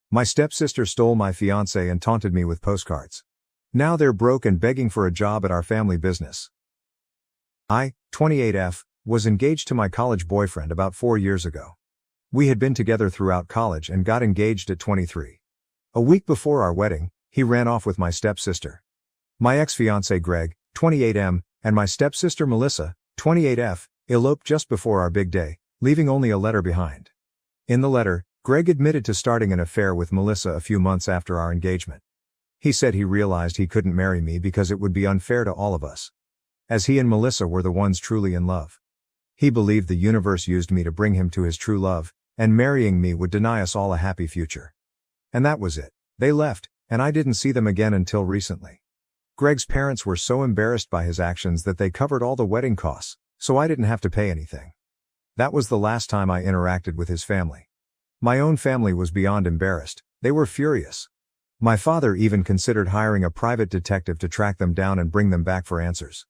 My stepsister stole my fiancé and taunted me with postcards. Now they're broke and begging for a job at our family business. I, 28F, was engaged to my college boyfriend about 4 years ago. We had been together throughout college and got engaged at 23. A week before our wedding, he ran off with my stepsister. My ex-fiancé Greg, 28M, and my stepsister Melissa, 28F, eloped just before our big day, leaving only a letter behind. In the letter, Greg admitted to starting an affair with Melissa a few months after our engagement. He said he realized he couldn't marry me because it would be unfair to all of us, as he and Melissa were the ones truly in love. He believed the universe used me to bring him to his true love, and marrying me would deny us all a happy future. And that was it. They left, and I didn't see them again until recently. Greg's parents were so embarrassed by his actions that they covered all the wedding costs, so I didn't have to pay anything. That was the last time I interacted with his family. My own family was beyond embarrassed. They were furious. My father even considered hiring a private detective to track them down and bring them back for answers.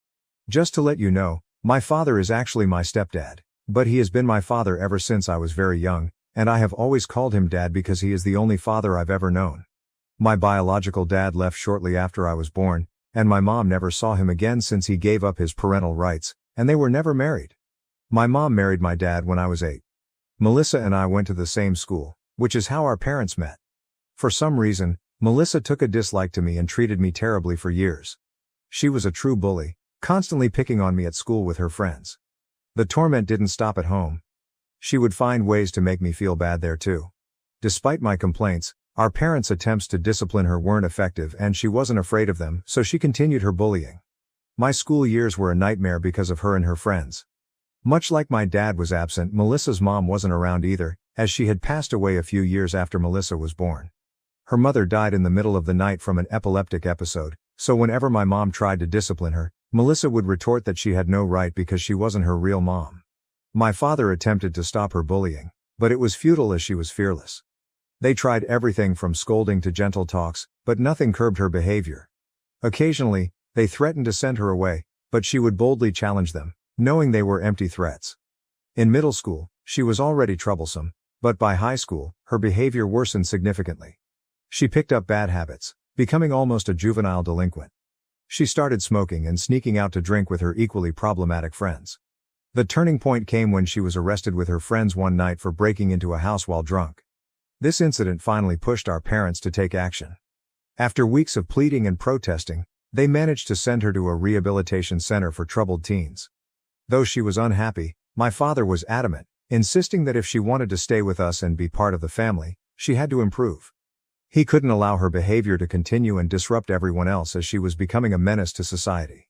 Just to let you know, my father is actually my stepdad, but he has been my father ever since I was very young, and I have always called him Dad because he is the only father I've ever known. My biological dad left shortly after I was born, and my mom never saw him again since he gave up his parental rights, and they were never married. My mom married my dad when I was 8. Melissa and I went to the same school, which is how our parents met. For some reason, Melissa took a dislike to me and treated me terribly for years. She was a true bully, constantly picking on me at school with her friends. The torment didn't stop at home. She would find ways to make me feel bad there too. Despite my complaints, our parents' attempts to discipline her weren't effective and she wasn't afraid of them, so she continued her bullying. My school years were a nightmare because of her and her friends. Much like my dad was absent, Melissa's mom wasn't around either, as she had passed away a few years after Melissa was born. Her mother died in the middle of the night from an epileptic episode, so whenever my mom tried to discipline her, Melissa would retort that she had no right because she wasn't her real mom. My father attempted to stop her bullying, but it was futile as she was fearless. They tried everything from scolding to gentle talks, but nothing curbed her behavior. Occasionally, they threatened to send her away, but she would boldly challenge them, knowing they were empty threats. In middle school, she was already troublesome, but by high school, her behavior worsened significantly. She picked up bad habits, becoming almost a juvenile delinquent. She started smoking and sneaking out to drink with her equally problematic friends. The turning point came when she was arrested with her friends one night for breaking into a house while drunk. This incident finally pushed our parents to take action. After weeks of pleading and protesting, they managed to send her to a rehabilitation center for troubled teens. Though she was unhappy, my father was adamant, insisting that if she wanted to stay with us and be part of the family, she had to improve. He couldn't allow her behavior to continue and disrupt everyone else as she was becoming a menace to society.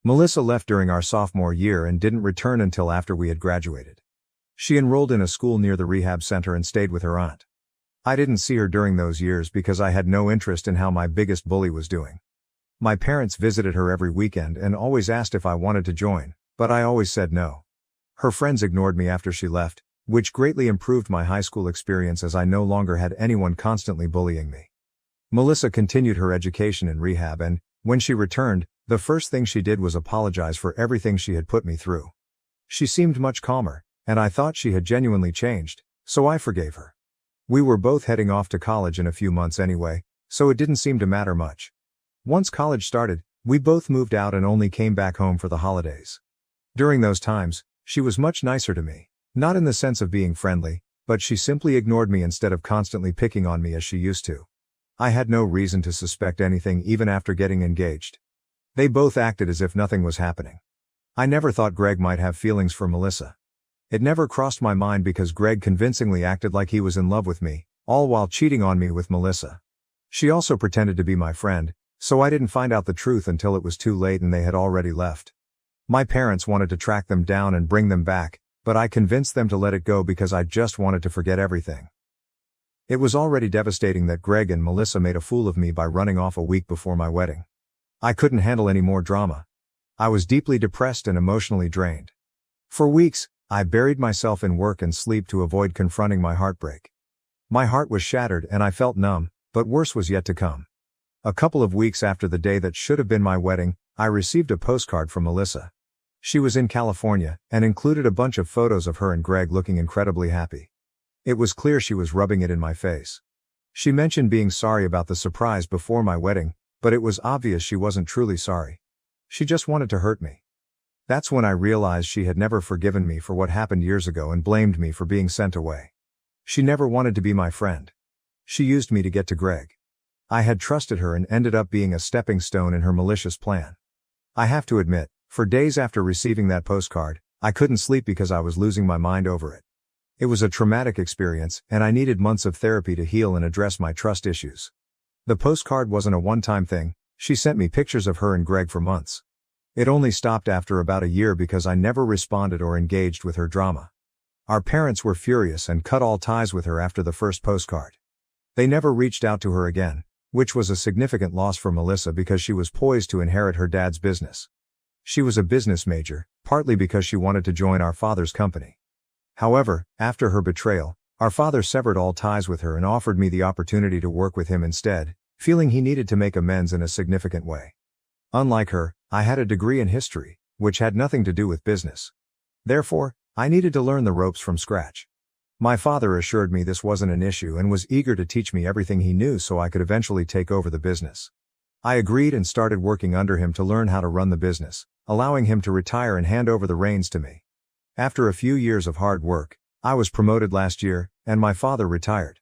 Melissa left during our sophomore year and didn't return until after we had graduated. She enrolled in a school near the rehab center and stayed with her aunt. I didn't see her during those years because I had no interest in how my biggest bully was doing. My parents visited her every weekend and always asked if I wanted to join, but I always said no. Her friends ignored me after she left, which greatly improved my high school experience as I no longer had anyone constantly bullying me. Melissa continued her education in rehab and, when she returned, the first thing she did was apologize for everything she had put me through. She seemed much calmer, and I thought she had genuinely changed, so I forgave her. We were both heading off to college in a few months anyway, so it didn't seem to matter much. Once college started, we both moved out and only came back home for the holidays. During those times, she was much nicer to me, not in the sense of being friendly, but she simply ignored me instead of constantly picking on me as she used to. I had no reason to suspect anything even after getting engaged. They both acted as if nothing was happening. I never thought Greg might have feelings for Melissa. It never crossed my mind because Greg convincingly acted like he was in love with me, all while cheating on me with Melissa. She also pretended to be my friend, so I didn't find out the truth until it was too late and they had already left. My parents wanted to track them down and bring them back, but I convinced them to let it go because I just wanted to forget everything. It was already devastating that Greg and Melissa made a fool of me by running off a week before my wedding. I couldn't handle any more drama. I was deeply depressed and emotionally drained. For weeks, I buried myself in work and sleep to avoid confronting my heartbreak. My heart was shattered and I felt numb, but worse was yet to come. A couple of weeks after the day that should have been my wedding, I received a postcard from Melissa. She was in California, and included a bunch of photos of her and Greg looking incredibly happy. It was clear she was rubbing it in my face. She mentioned being sorry about the surprise before my wedding, but it was obvious she wasn't truly sorry. She just wanted to hurt me. That's when I realized she had never forgiven me for what happened years ago and blamed me for being sent away. She never wanted to be my friend. She used me to get to Greg. I had trusted her and ended up being a stepping stone in her malicious plan. I have to admit, for days after receiving that postcard, I couldn't sleep because I was losing my mind over it. It was a traumatic experience, and I needed months of therapy to heal and address my trust issues. The postcard wasn't a one-time thing. She sent me pictures of her and Greg for months. It only stopped after about a year because I never responded or engaged with her drama. Our parents were furious and cut all ties with her after the first postcard. They never reached out to her again, which was a significant loss for Melissa because she was poised to inherit her dad's business. She was a business major, partly because she wanted to join our father's company. However, after her betrayal, our father severed all ties with her and offered me the opportunity to work with him instead, feeling he needed to make amends in a significant way. Unlike her, I had a degree in history, which had nothing to do with business. Therefore, I needed to learn the ropes from scratch. My father assured me this wasn't an issue and was eager to teach me everything he knew so I could eventually take over the business. I agreed and started working under him to learn how to run the business, allowing him to retire and hand over the reins to me. After a few years of hard work, I was promoted last year, and my father retired.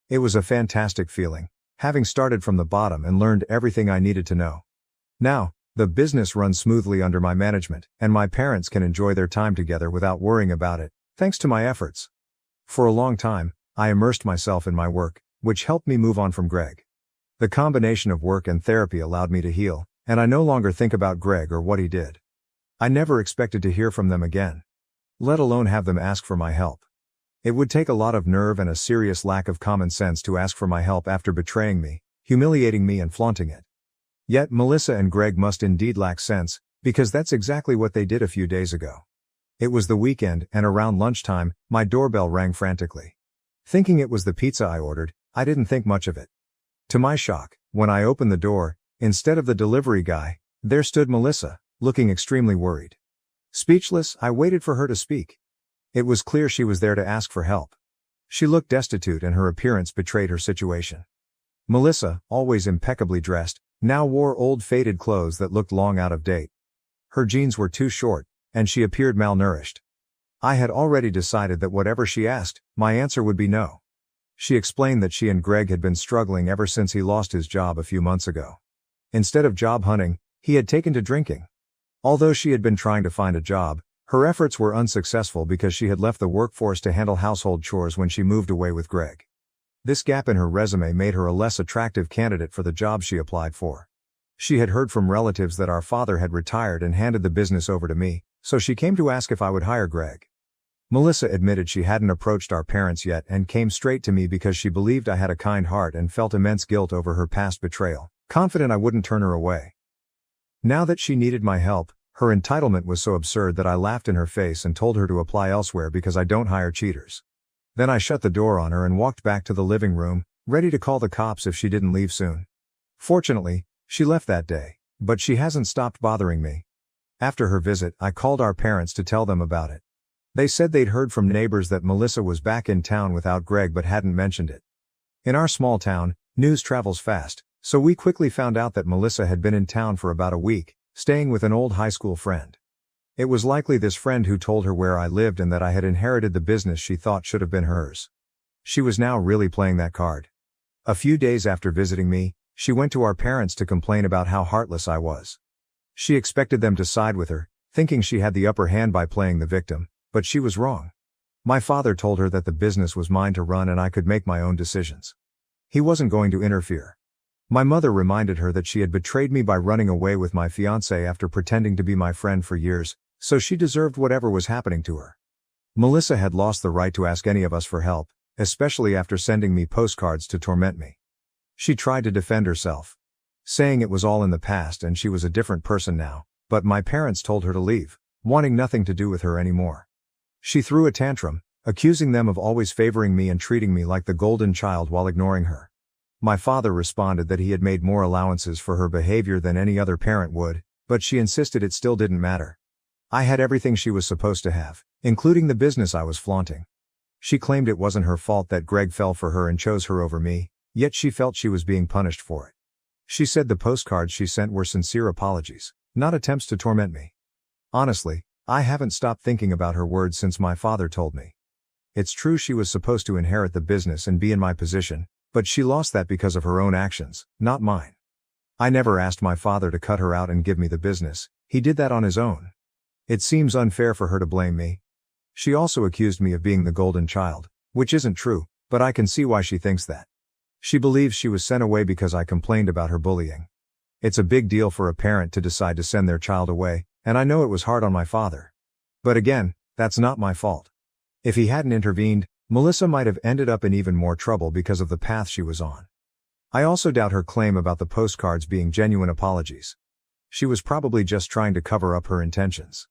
It was a fantastic feeling, having started from the bottom and learned everything I needed to know. Now, the business runs smoothly under my management, and my parents can enjoy their time together without worrying about it, thanks to my efforts. For a long time, I immersed myself in my work, which helped me move on from Greg. The combination of work and therapy allowed me to heal, and I no longer think about Greg or what he did. I never expected to hear from them again, let alone have them ask for my help. It would take a lot of nerve and a serious lack of common sense to ask for my help after betraying me, humiliating me and flaunting it. Yet Melissa and Greg must indeed lack sense, because that's exactly what they did a few days ago. It was the weekend, and around lunchtime, my doorbell rang frantically. Thinking it was the pizza I ordered, I didn't think much of it. To my shock, when I opened the door, instead of the delivery guy, there stood Melissa, looking extremely worried. Speechless, I waited for her to speak. It was clear she was there to ask for help. She looked destitute and her appearance betrayed her situation. Melissa, always impeccably dressed, now wore old faded clothes that looked long out of date. Her jeans were too short, and she appeared malnourished. I had already decided that whatever she asked, my answer would be no. She explained that she and Greg had been struggling ever since he lost his job a few months ago. Instead of job hunting, he had taken to drinking. Although she had been trying to find a job, her efforts were unsuccessful because she had left the workforce to handle household chores when she moved away with Greg. This gap in her resume made her a less attractive candidate for the job she applied for. She had heard from relatives that our father had retired and handed the business over to me, so she came to ask if I would hire Greg. Melissa admitted she hadn't approached our parents yet and came straight to me because she believed I had a kind heart and felt immense guilt over her past betrayal, confident I wouldn't turn her away. Now that she needed my help, her entitlement was so absurd that I laughed in her face and told her to apply elsewhere because I don't hire cheaters. Then I shut the door on her and walked back to the living room, ready to call the cops if she didn't leave soon. Fortunately, she left that day, but she hasn't stopped bothering me. After her visit, I called our parents to tell them about it. They said they'd heard from neighbors that Melissa was back in town without Greg but hadn't mentioned it. In our small town, news travels fast, so we quickly found out that Melissa had been in town for about a week, staying with an old high school friend. It was likely this friend who told her where I lived and that I had inherited the business she thought should have been hers. She was now really playing that card. A few days after visiting me, she went to our parents to complain about how heartless I was. She expected them to side with her, thinking she had the upper hand by playing the victim, but she was wrong. My father told her that the business was mine to run and I could make my own decisions. He wasn't going to interfere. My mother reminded her that she had betrayed me by running away with my fiancé after pretending to be my friend for years, so she deserved whatever was happening to her. Melissa had lost the right to ask any of us for help, especially after sending me postcards to torment me. She tried to defend herself, saying it was all in the past and she was a different person now, but my parents told her to leave, wanting nothing to do with her anymore. She threw a tantrum, accusing them of always favoring me and treating me like the golden child while ignoring her. My father responded that he had made more allowances for her behavior than any other parent would, but she insisted it still didn't matter. I had everything she was supposed to have, including the business I was flaunting. She claimed it wasn't her fault that Greg fell for her and chose her over me, Yet she felt she was being punished for it. She said the postcards she sent were sincere apologies, not attempts to torment me. Honestly, I haven't stopped thinking about her words since my father told me. It's true she was supposed to inherit the business and be in my position, but she lost that because of her own actions, not mine. I never asked my father to cut her out and give me the business, he did that on his own. It seems unfair for her to blame me. She also accused me of being the golden child, which isn't true, but I can see why she thinks that. She believes she was sent away because I complained about her bullying. It's a big deal for a parent to decide to send their child away, and I know it was hard on my father. But again, that's not my fault. If he hadn't intervened, Melissa might have ended up in even more trouble because of the path she was on. I also doubt her claim about the postcards being genuine apologies. She was probably just trying to cover up her intentions.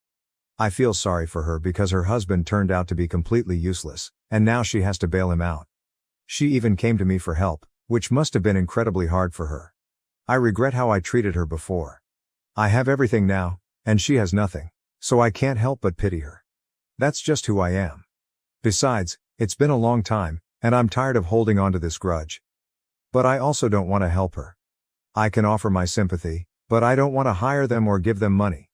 I feel sorry for her because her husband turned out to be completely useless, and now she has to bail him out. She even came to me for help, which must have been incredibly hard for her. I regret how I treated her before. I have everything now, and she has nothing, so I can't help but pity her. That's just who I am. Besides, it's been a long time, and I'm tired of holding on to this grudge. But I also don't want to help her. I can offer my sympathy, but I don't want to hire them or give them money.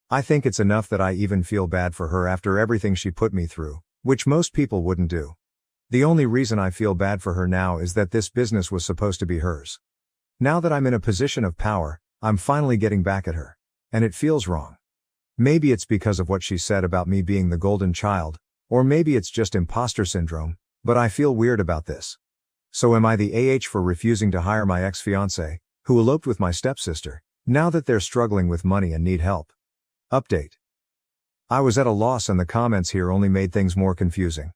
I think it's enough that I even feel bad for her after everything she put me through, which most people wouldn't do. The only reason I feel bad for her now is that this business was supposed to be hers. Now that I'm in a position of power, I'm finally getting back at her. And it feels wrong. Maybe it's because of what she said about me being the golden child, or maybe it's just imposter syndrome, but I feel weird about this. So am I the AH for refusing to hire my ex-fiancé, who eloped with my stepsister, now that they're struggling with money and need help? Update. I was at a loss and the comments here only made things more confusing.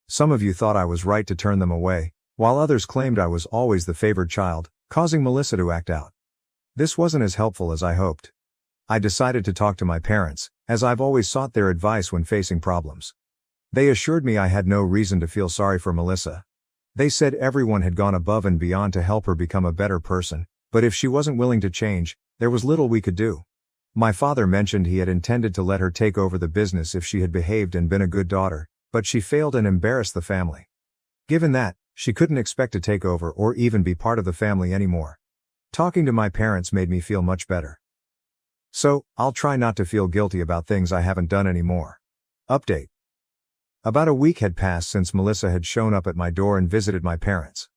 Some of you thought I was right to turn them away, while others claimed I was always the favored child, causing Melissa to act out. This wasn't as helpful as I hoped. I decided to talk to my parents, as I've always sought their advice when facing problems. They assured me I had no reason to feel sorry for Melissa. They said everyone had gone above and beyond to help her become a better person, but if she wasn't willing to change, there was little we could do. My father mentioned he had intended to let her take over the business if she had behaved and been a good daughter, but she failed and embarrassed the family. Given that, she couldn't expect to take over or even be part of the family anymore. Talking to my parents made me feel much better. So, I'll try not to feel guilty about things I haven't done anymore. Update. About a week had passed since Melissa had shown up at my door and visited my parents.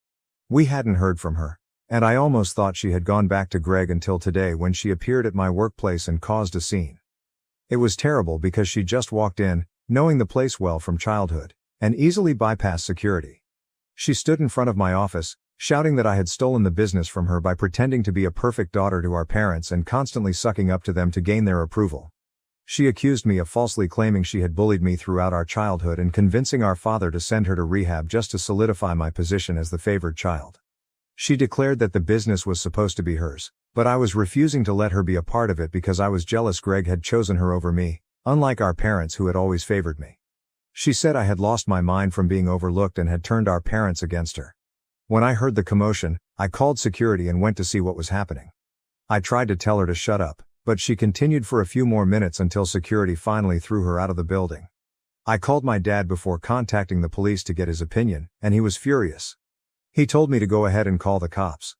We hadn't heard from her, and I almost thought she had gone back to Greg until today when she appeared at my workplace and caused a scene. It was terrible because she just walked in, knowing the place well from childhood, and easily bypassed security. She stood in front of my office, shouting that I had stolen the business from her by pretending to be a perfect daughter to our parents and constantly sucking up to them to gain their approval. She accused me of falsely claiming she had bullied me throughout our childhood and convincing our father to send her to rehab just to solidify my position as the favored child. She declared that the business was supposed to be hers, but I was refusing to let her be a part of it because I was jealous Greg had chosen her over me, unlike our parents who had always favored me. She said I had lost my mind from being overlooked and had turned our parents against her. When I heard the commotion, I called security and went to see what was happening. I tried to tell her to shut up, but she continued for a few more minutes until security finally threw her out of the building. I called my dad before contacting the police to get his opinion, and he was furious. He told me to go ahead and call the cops.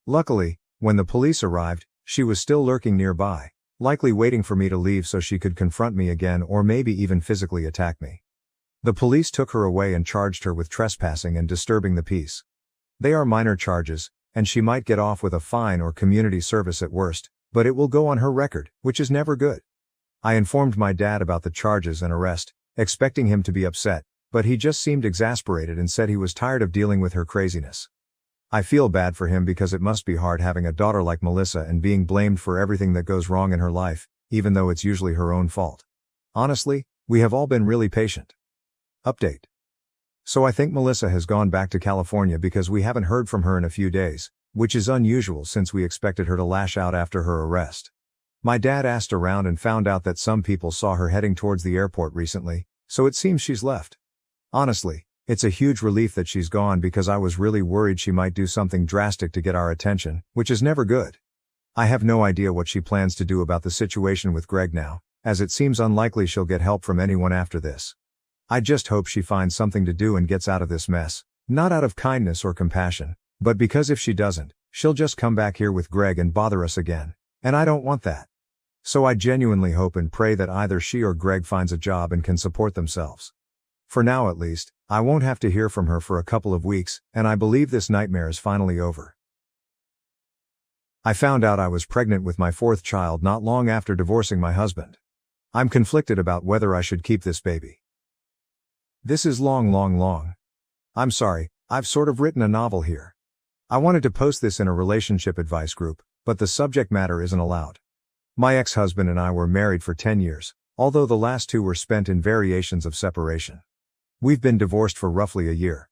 Luckily, when the police arrived, she was still lurking nearby, likely waiting for me to leave so she could confront me again or maybe even physically attack me. The police took her away and charged her with trespassing and disturbing the peace. They are minor charges, and she might get off with a fine or community service at worst, but it will go on her record, which is never good. I informed my dad about the charges and arrest, expecting him to be upset, but he just seemed exasperated and said he was tired of dealing with her craziness. I feel bad for him because it must be hard having a daughter like Melissa and being blamed for everything that goes wrong in her life, even though it's usually her own fault. Honestly, we have all been really patient. Update. So I think Melissa has gone back to California because we haven't heard from her in a few days, which is unusual since we expected her to lash out after her arrest. My dad asked around and found out that some people saw her heading towards the airport recently, so it seems she's left. Honestly, it's a huge relief that she's gone because I was really worried she might do something drastic to get our attention, which is never good. I have no idea what she plans to do about the situation with Greg now, as it seems unlikely she'll get help from anyone after this. I just hope she finds something to do and gets out of this mess, not out of kindness or compassion, But because if she doesn't, she'll just come back here with Greg and bother us again. And I don't want that. So I genuinely hope and pray that either she or Greg finds a job and can support themselves. For now at least, I won't have to hear from her for a couple of weeks, and I believe this nightmare is finally over. I found out I was pregnant with my fourth child not long after divorcing my husband. I'm conflicted about whether I should keep this baby. This is long. I'm sorry, I've sort of written a novel here. I wanted to post this in a relationship advice group, but the subject matter isn't allowed. My ex-husband and I were married for 10 years, although the last 2 were spent in variations of separation. We've been divorced for roughly a year.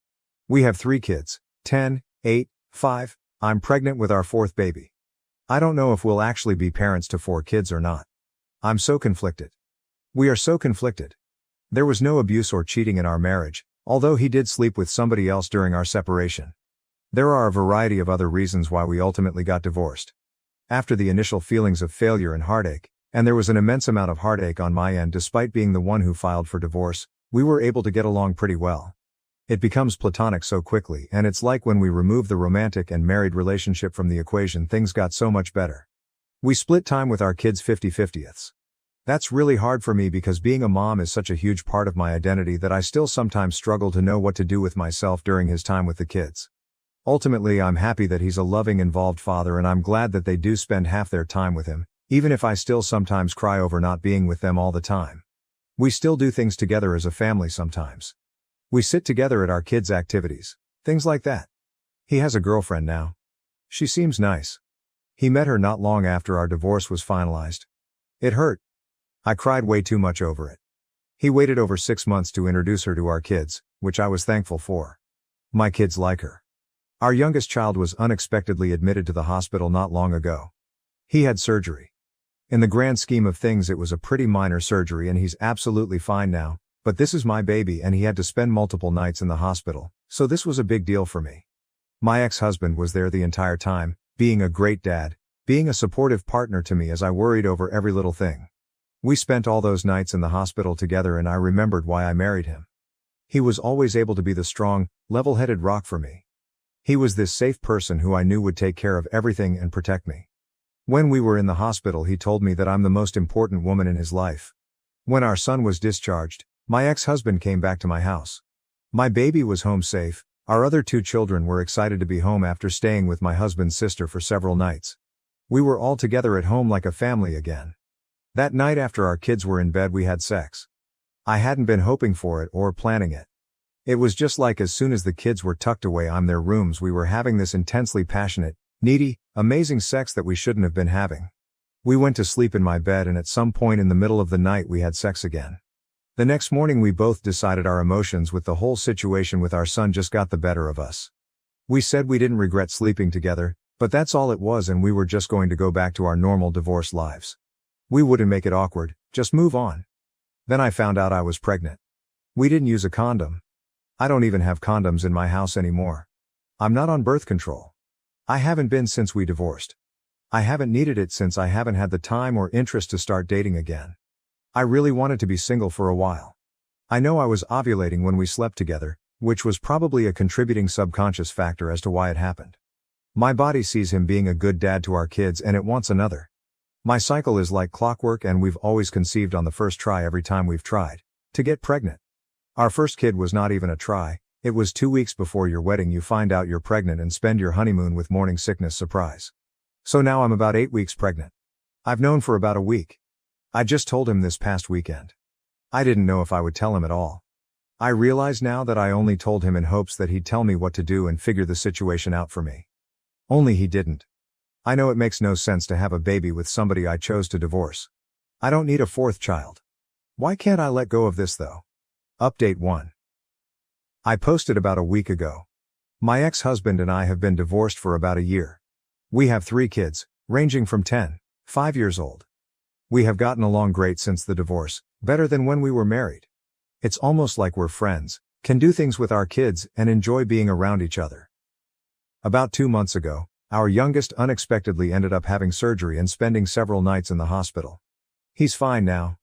We have 3 kids, 10, 8, 5, I'm pregnant with our 4th baby. I don't know if we'll actually be parents to 4 kids or not. I'm so conflicted. We are so conflicted. There was no abuse or cheating in our marriage, although he did sleep with somebody else during our separation. There are a variety of other reasons why we ultimately got divorced. After the initial feelings of failure and heartache, and there was an immense amount of heartache on my end despite being the one who filed for divorce, we were able to get along pretty well. It becomes platonic so quickly, and it's like when we remove the romantic and married relationship from the equation, things got so much better. We split time with our kids 50-50ths. That's really hard for me because being a mom is such a huge part of my identity that I still sometimes struggle to know what to do with myself during his time with the kids. Ultimately, I'm happy that he's a loving, involved father, and I'm glad that they do spend half their time with him, even if I still sometimes cry over not being with them all the time. We still do things together as a family sometimes. We sit together at our kids' activities, things like that. He has a girlfriend now. She seems nice. He met her not long after our divorce was finalized. It hurt. I cried way too much over it. He waited over 6 months to introduce her to our kids, which I was thankful for. My kids like her. Our youngest child was unexpectedly admitted to the hospital not long ago. He had surgery. In the grand scheme of things, it was a pretty minor surgery and he's absolutely fine now, but this is my baby and he had to spend multiple nights in the hospital, so this was a big deal for me. My ex-husband was there the entire time, being a great dad, being a supportive partner to me as I worried over every little thing. We spent all those nights in the hospital together and I remembered why I married him. He was always able to be the strong, level-headed rock for me. He was this safe person who I knew would take care of everything and protect me. When we were in the hospital, he told me that I'm the most important woman in his life. When our son was discharged, my ex-husband came back to my house. My baby was home safe, our other 2 children were excited to be home after staying with my husband's sister for several nights. We were all together at home like a family again. That night after our kids were in bed, we had sex. I hadn't been hoping for it or planning it. It was just like as soon as the kids were tucked away in their rooms, we were having this intensely passionate, needy, amazing sex that we shouldn't have been having. We went to sleep in my bed and at some point in the middle of the night we had sex again. The next morning we both decided our emotions with the whole situation with our son just got the better of us. We said we didn't regret sleeping together, but that's all it was, and we were just going to go back to our normal divorce lives. We wouldn't make it awkward, just move on. Then I found out I was pregnant. We didn't use a condom. I don't even have condoms in my house anymore. I'm not on birth control. I haven't been since we divorced. I haven't needed it since I haven't had the time or interest to start dating again. I really wanted to be single for a while. I know I was ovulating when we slept together, which was probably a contributing subconscious factor as to why it happened. My body sees him being a good dad to our kids and it wants another. My cycle is like clockwork and we've always conceived on the first try every time we've tried to get pregnant. Our first kid was not even a try. It was 2 weeks before your wedding you find out you're pregnant and spend your honeymoon with morning sickness surprise. So now I'm about 8 weeks pregnant. I've known for about a week. I just told him this past weekend. I didn't know if I would tell him at all. I realize now that I only told him in hopes that he'd tell me what to do and figure the situation out for me. Only he didn't. I know it makes no sense to have a baby with somebody I chose to divorce. I don't need a 4th child. Why can't I let go of this though? Update 1. I posted about a week ago. My ex-husband and I have been divorced for about a year. We have 3 kids, ranging from 10, 5 years old. We have gotten along great since the divorce, better than when we were married. It's almost like we're friends, can do things with our kids, and enjoy being around each other. About 2 months ago, our youngest unexpectedly ended up having surgery and spending several nights in the hospital. He's fine now.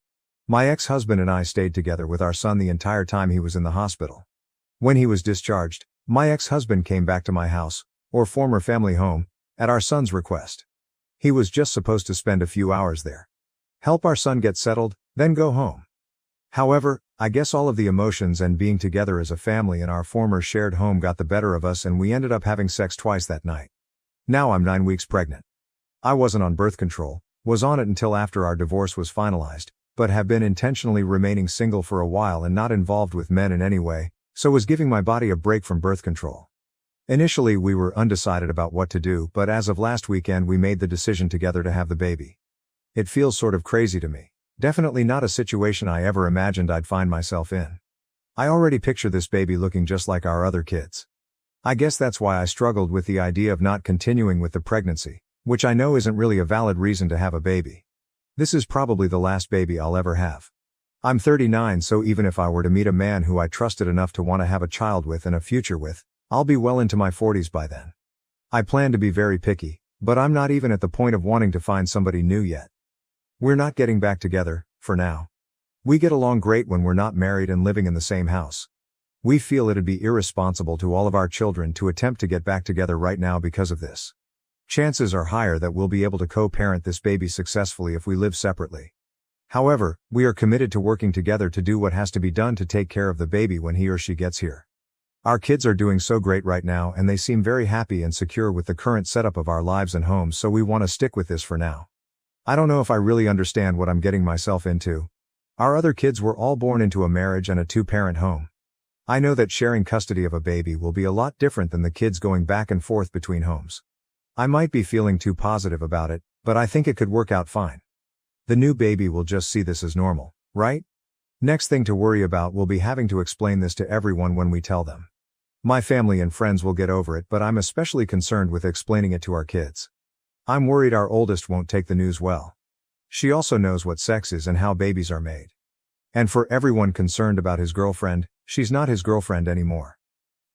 My ex-husband and I stayed together with our son the entire time he was in the hospital. When he was discharged, my ex-husband came back to my house, or former family home, at our son's request. He was just supposed to spend a few hours there. Help our son get settled, then go home. However, I guess all of the emotions and being together as a family in our former shared home got the better of us and we ended up having sex twice that night. Now I'm 9 weeks pregnant. I wasn't on birth control, was on it until after our divorce was finalized, but have been intentionally remaining single for a while and not involved with men in any way, so was giving my body a break from birth control. Initially we were undecided about what to do, but as of last weekend we made the decision together to have the baby. It feels sort of crazy to me. Definitely not a situation I ever imagined I'd find myself in. I already picture this baby looking just like our other kids. I guess that's why I struggled with the idea of not continuing with the pregnancy, which I know isn't really a valid reason to have a baby. This is probably the last baby I'll ever have. I'm 39, so even if I were to meet a man who I trusted enough to want to have a child with and a future with, I'll be well into my 40s by then. I plan to be very picky, but I'm not even at the point of wanting to find somebody new yet. We're not getting back together, for now. We get along great when we're not married and living in the same house. We feel it'd be irresponsible to all of our children to attempt to get back together right now because of this. Chances are higher that we'll be able to co-parent this baby successfully if we live separately. However, we are committed to working together to do what has to be done to take care of the baby when he or she gets here. Our kids are doing so great right now and they seem very happy and secure with the current setup of our lives and homes, so we want to stick with this for now. I don't know if I really understand what I'm getting myself into. Our other kids were all born into a marriage and a two-parent home. I know that sharing custody of a baby will be a lot different than the kids going back and forth between homes. I might be feeling too positive about it, but I think it could work out fine. The new baby will just see this as normal, right? Next thing to worry about will be having to explain this to everyone when we tell them. My family and friends will get over it, but I'm especially concerned with explaining it to our kids. I'm worried our oldest won't take the news well. She also knows what sex is and how babies are made. And for everyone concerned about his girlfriend, she's not his girlfriend anymore.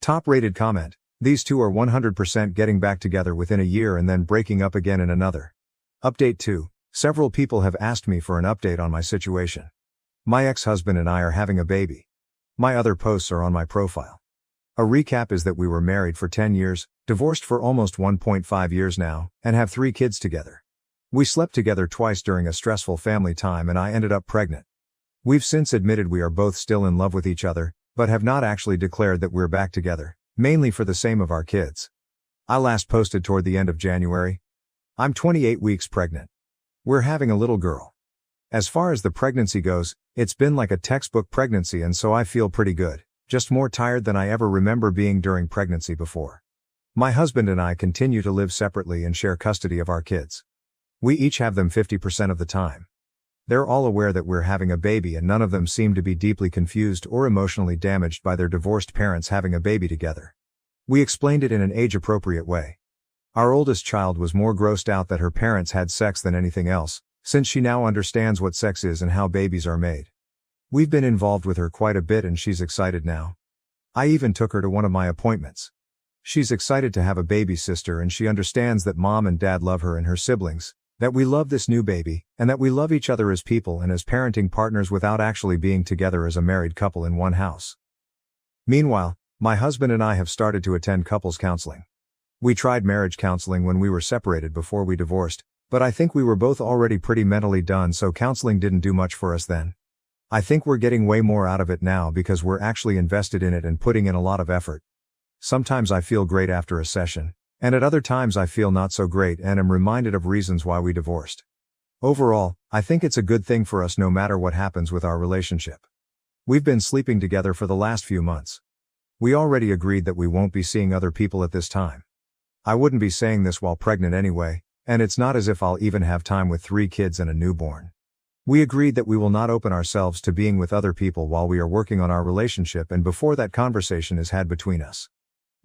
Top-rated comment: these two are 100% getting back together within a year and then breaking up again in another. Update 2. Several people have asked me for an update on my situation. My ex-husband and I are having a baby. My other posts are on my profile. A recap is that we were married for 10 years, divorced for almost 1.5 years now, and have 3 kids together. We slept together twice during a stressful family time and I ended up pregnant. We've since admitted we are both still in love with each other, but have not actually declared that we're back together, mainly for the same of our kids. I last posted toward the end of January. I'm 28 weeks pregnant. We're having a little girl. As far as the pregnancy goes, it's been like a textbook pregnancy and so I feel pretty good. Just more tired than I ever remember being during pregnancy before. My husband and I continue to live separately and share custody of our kids. We each have them 50% of the time. They're all aware that we're having a baby and none of them seem to be deeply confused or emotionally damaged by their divorced parents having a baby together. We explained it in an age-appropriate way. Our oldest child was more grossed out that her parents had sex than anything else, since she now understands what sex is and how babies are made. We've been involved with her quite a bit and she's excited now. I even took her to one of my appointments. She's excited to have a baby sister and she understands that mom and dad love her and her siblings, that we love this new baby, and that we love each other as people and as parenting partners without actually being together as a married couple in one house. Meanwhile, my husband and I have started to attend couples counseling. We tried marriage counseling when we were separated before we divorced, but I think we were both already pretty mentally done, so counseling didn't do much for us then. I think we're getting way more out of it now because we're actually invested in it and putting in a lot of effort. Sometimes I feel great after a session, and at other times I feel not so great and am reminded of reasons why we divorced. Overall, I think it's a good thing for us no matter what happens with our relationship. We've been sleeping together for the last few months. We already agreed that we won't be seeing other people at this time. I wouldn't be saying this while pregnant anyway, and it's not as if I'll even have time with 3 kids and a newborn. We agreed that we will not open ourselves to being with other people while we are working on our relationship and before that conversation is had between us.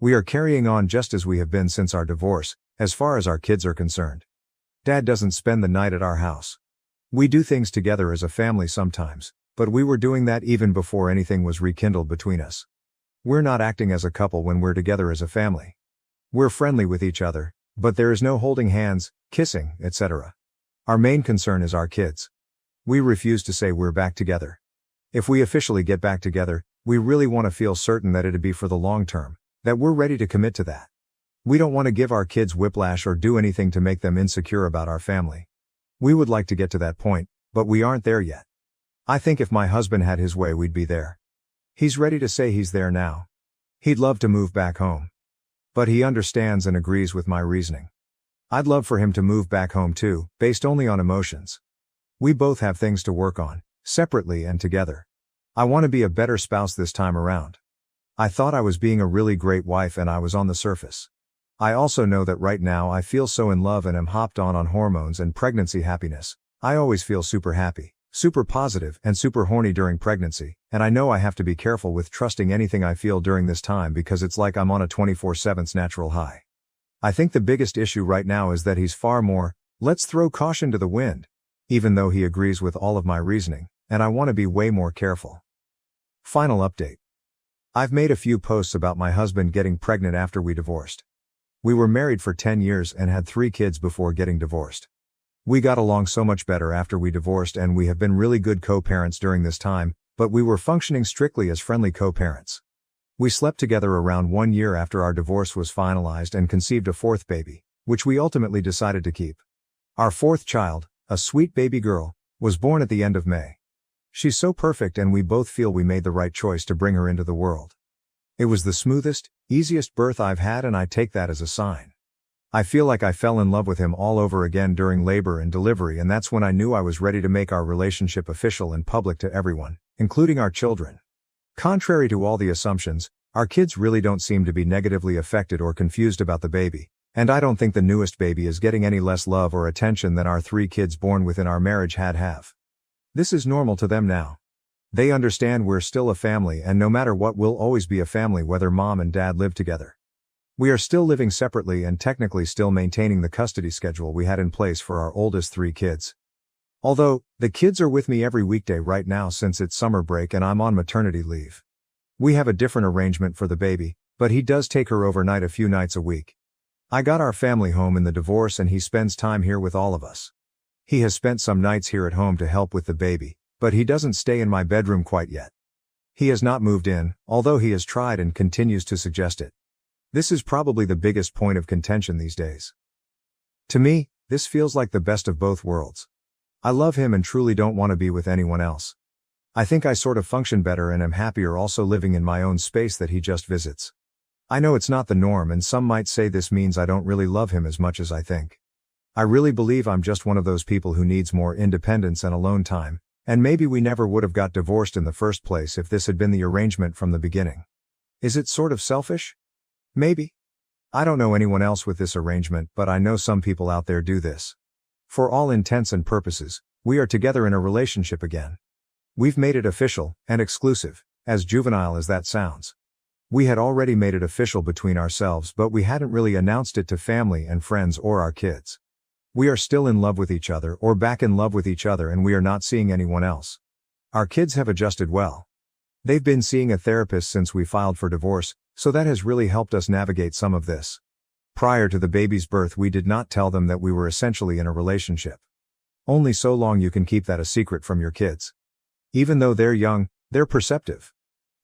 We are carrying on just as we have been since our divorce, as far as our kids are concerned. Dad doesn't spend the night at our house. We do things together as a family sometimes, but we were doing that even before anything was rekindled between us. We're not acting as a couple when we're together as a family. We're friendly with each other, but there is no holding hands, kissing, etc. Our main concern is our kids. We refuse to say we're back together. If we officially get back together, we really want to feel certain that it'd be for the long term, that we're ready to commit to that. We don't want to give our kids whiplash or do anything to make them insecure about our family. We would like to get to that point, but we aren't there yet. I think if my husband had his way, we'd be there. He's ready to say he's there now. He'd love to move back home. But he understands and agrees with my reasoning. I'd love for him to move back home too, based only on emotions. We both have things to work on, separately and together. I want to be a better spouse this time around. I thought I was being a really great wife and I was on the surface. I also know that right now I feel so in love and am hopped on hormones and pregnancy happiness. I always feel super happy, super positive, and super horny during pregnancy, and I know I have to be careful with trusting anything I feel during this time because it's like I'm on a 24/7 natural high. I think the biggest issue right now is that he's far more, let's throw caution to the wind, even though he agrees with all of my reasoning, and I want to be way more careful. Final update. I've made a few posts about my husband getting pregnant after we divorced. We were married for 10 years and had 3 kids before getting divorced. We got along so much better after we divorced and we have been really good co-parents during this time, but we were functioning strictly as friendly co-parents. We slept together around 1 year after our divorce was finalized and conceived a 4th baby, which we ultimately decided to keep. Our 4th child, a sweet baby girl, was born at the end of May. She's so perfect and we both feel we made the right choice to bring her into the world. It was the smoothest, easiest birth I've had and I take that as a sign. I feel like I fell in love with him all over again during labor and delivery, and that's when I knew I was ready to make our relationship official and public to everyone, including our children. Contrary to all the assumptions, our kids really don't seem to be negatively affected or confused about the baby, and I don't think the newest baby is getting any less love or attention than our 3 kids born within our marriage have. This is normal to them now. They understand we're still a family and no matter what we'll always be a family whether mom and dad live together. We are still living separately and technically still maintaining the custody schedule we had in place for our oldest 3 kids. Although, the kids are with me every weekday right now since it's summer break and I'm on maternity leave. We have a different arrangement for the baby, but he does take her overnight a few nights a week. I got our family home in the divorce and he spends time here with all of us. He has spent some nights here at home to help with the baby, but he doesn't stay in my bedroom quite yet. He has not moved in, although he has tried and continues to suggest it. This is probably the biggest point of contention these days. To me, this feels like the best of both worlds. I love him and truly don't want to be with anyone else. I think I sort of function better and am happier also living in my own space that he just visits. I know it's not the norm and some might say this means I don't really love him as much as I think. I really believe I'm just one of those people who needs more independence and alone time, and maybe we never would have got divorced in the first place if this had been the arrangement from the beginning. Is it sort of selfish? Maybe. I don't know anyone else with this arrangement, but I know some people out there do this. For all intents and purposes, we are together in a relationship again. We've made it official and exclusive, as juvenile as that sounds. We had already made it official between ourselves, but we hadn't really announced it to family and friends or our kids. We are still in love with each other or back in love with each other and we are not seeing anyone else. Our kids have adjusted well. They've been seeing a therapist since we filed for divorce, so that has really helped us navigate some of this. Prior to the baby's birth we did not tell them that we were essentially in a relationship. Only so long you can keep that a secret from your kids. Even though they're young, they're perceptive.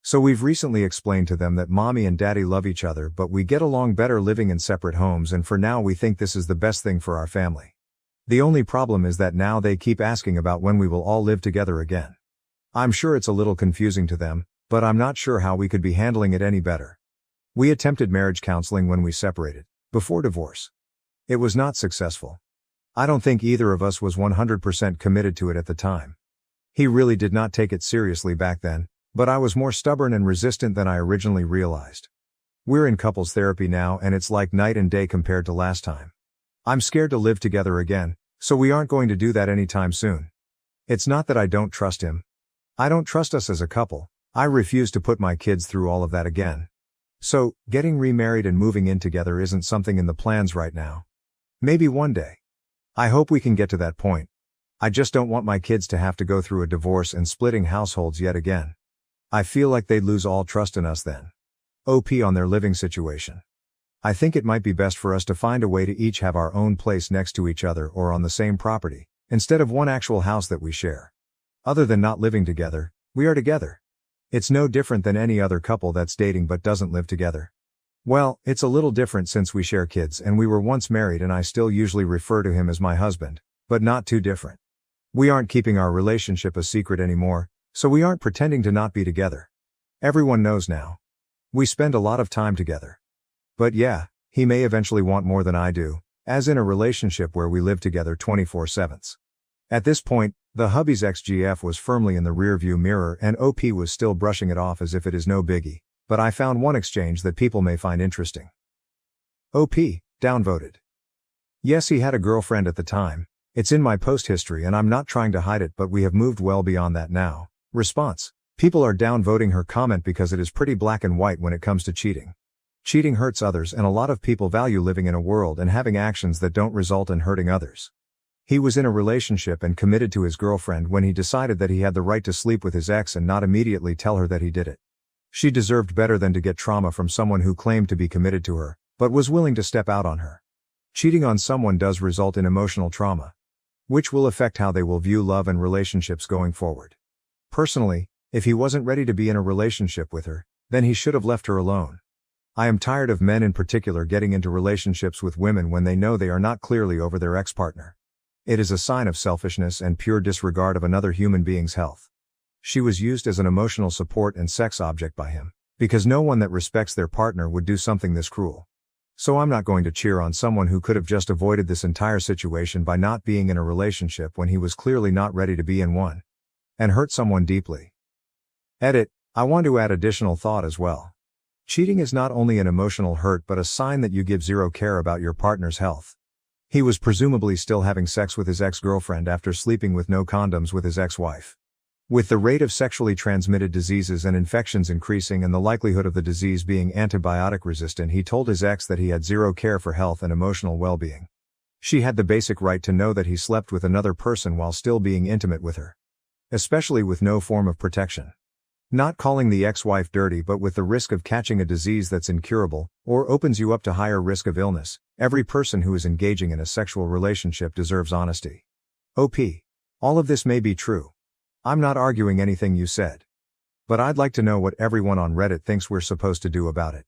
So we've recently explained to them that mommy and daddy love each other but we get along better living in separate homes and for now we think this is the best thing for our family. The only problem is that now they keep asking about when we will all live together again. I'm sure it's a little confusing to them, but I'm not sure how we could be handling it any better. We attempted marriage counseling when we separated, before divorce. It was not successful. I don't think either of us was 100% committed to it at the time. He really did not take it seriously back then, but I was more stubborn and resistant than I originally realized. We're in couples therapy now and it's like night and day compared to last time. I'm scared to live together again, so we aren't going to do that anytime soon. It's not that I don't trust him. I don't trust us as a couple. I refuse to put my kids through all of that again. So, getting remarried and moving in together isn't something in the plans right now. Maybe one day. I hope we can get to that point. I just don't want my kids to have to go through a divorce and splitting households yet again. I feel like they'd lose all trust in us then. OP on their living situation. I think it might be best for us to find a way to each have our own place next to each other or on the same property, instead of one actual house that we share. Other than not living together, we are together. It's no different than any other couple that's dating but doesn't live together. Well, it's a little different since we share kids and we were once married and I still usually refer to him as my husband, but not too different. We aren't keeping our relationship a secret anymore, so we aren't pretending to not be together. Everyone knows now. We spend a lot of time together. But yeah, he may eventually want more than I do, as in a relationship where we live together 24/7. At this point, the hubby's ex-GF was firmly in the rearview mirror and OP was still brushing it off as if it is no biggie, but I found one exchange that people may find interesting. OP, downvoted. Yes, he had a girlfriend at the time. It's in my post history and I'm not trying to hide it, but we have moved well beyond that now. Response. People are downvoting her comment because it is pretty black and white when it comes to cheating. Cheating hurts others and a lot of people value living in a world and having actions that don't result in hurting others. He was in a relationship and committed to his girlfriend when he decided that he had the right to sleep with his ex and not immediately tell her that he did it. She deserved better than to get trauma from someone who claimed to be committed to her, but was willing to step out on her. Cheating on someone does result in emotional trauma, which will affect how they will view love and relationships going forward. Personally, if he wasn't ready to be in a relationship with her, then he should have left her alone. I am tired of men in particular getting into relationships with women when they know they are not clearly over their ex-partner. It is a sign of selfishness and pure disregard of another human being's health. She was used as an emotional support and sex object by him, because no one that respects their partner would do something this cruel. So I'm not going to cheer on someone who could have just avoided this entire situation by not being in a relationship when he was clearly not ready to be in one, and hurt someone deeply. Edit, I want to add additional thought as well. Cheating is not only an emotional hurt but a sign that you give zero care about your partner's health. He was presumably still having sex with his ex-girlfriend after sleeping with no condoms with his ex-wife. With the rate of sexually transmitted diseases and infections increasing and the likelihood of the disease being antibiotic resistant, he told his ex that he had zero care for health and emotional well-being. She had the basic right to know that he slept with another person while still being intimate with her, especially with no form of protection. Not calling the ex-wife dirty but with the risk of catching a disease that's incurable, or opens you up to higher risk of illness. Every person who is engaging in a sexual relationship deserves honesty. OP. All of this may be true. I'm not arguing anything you said. But I'd like to know what everyone on Reddit thinks we're supposed to do about it.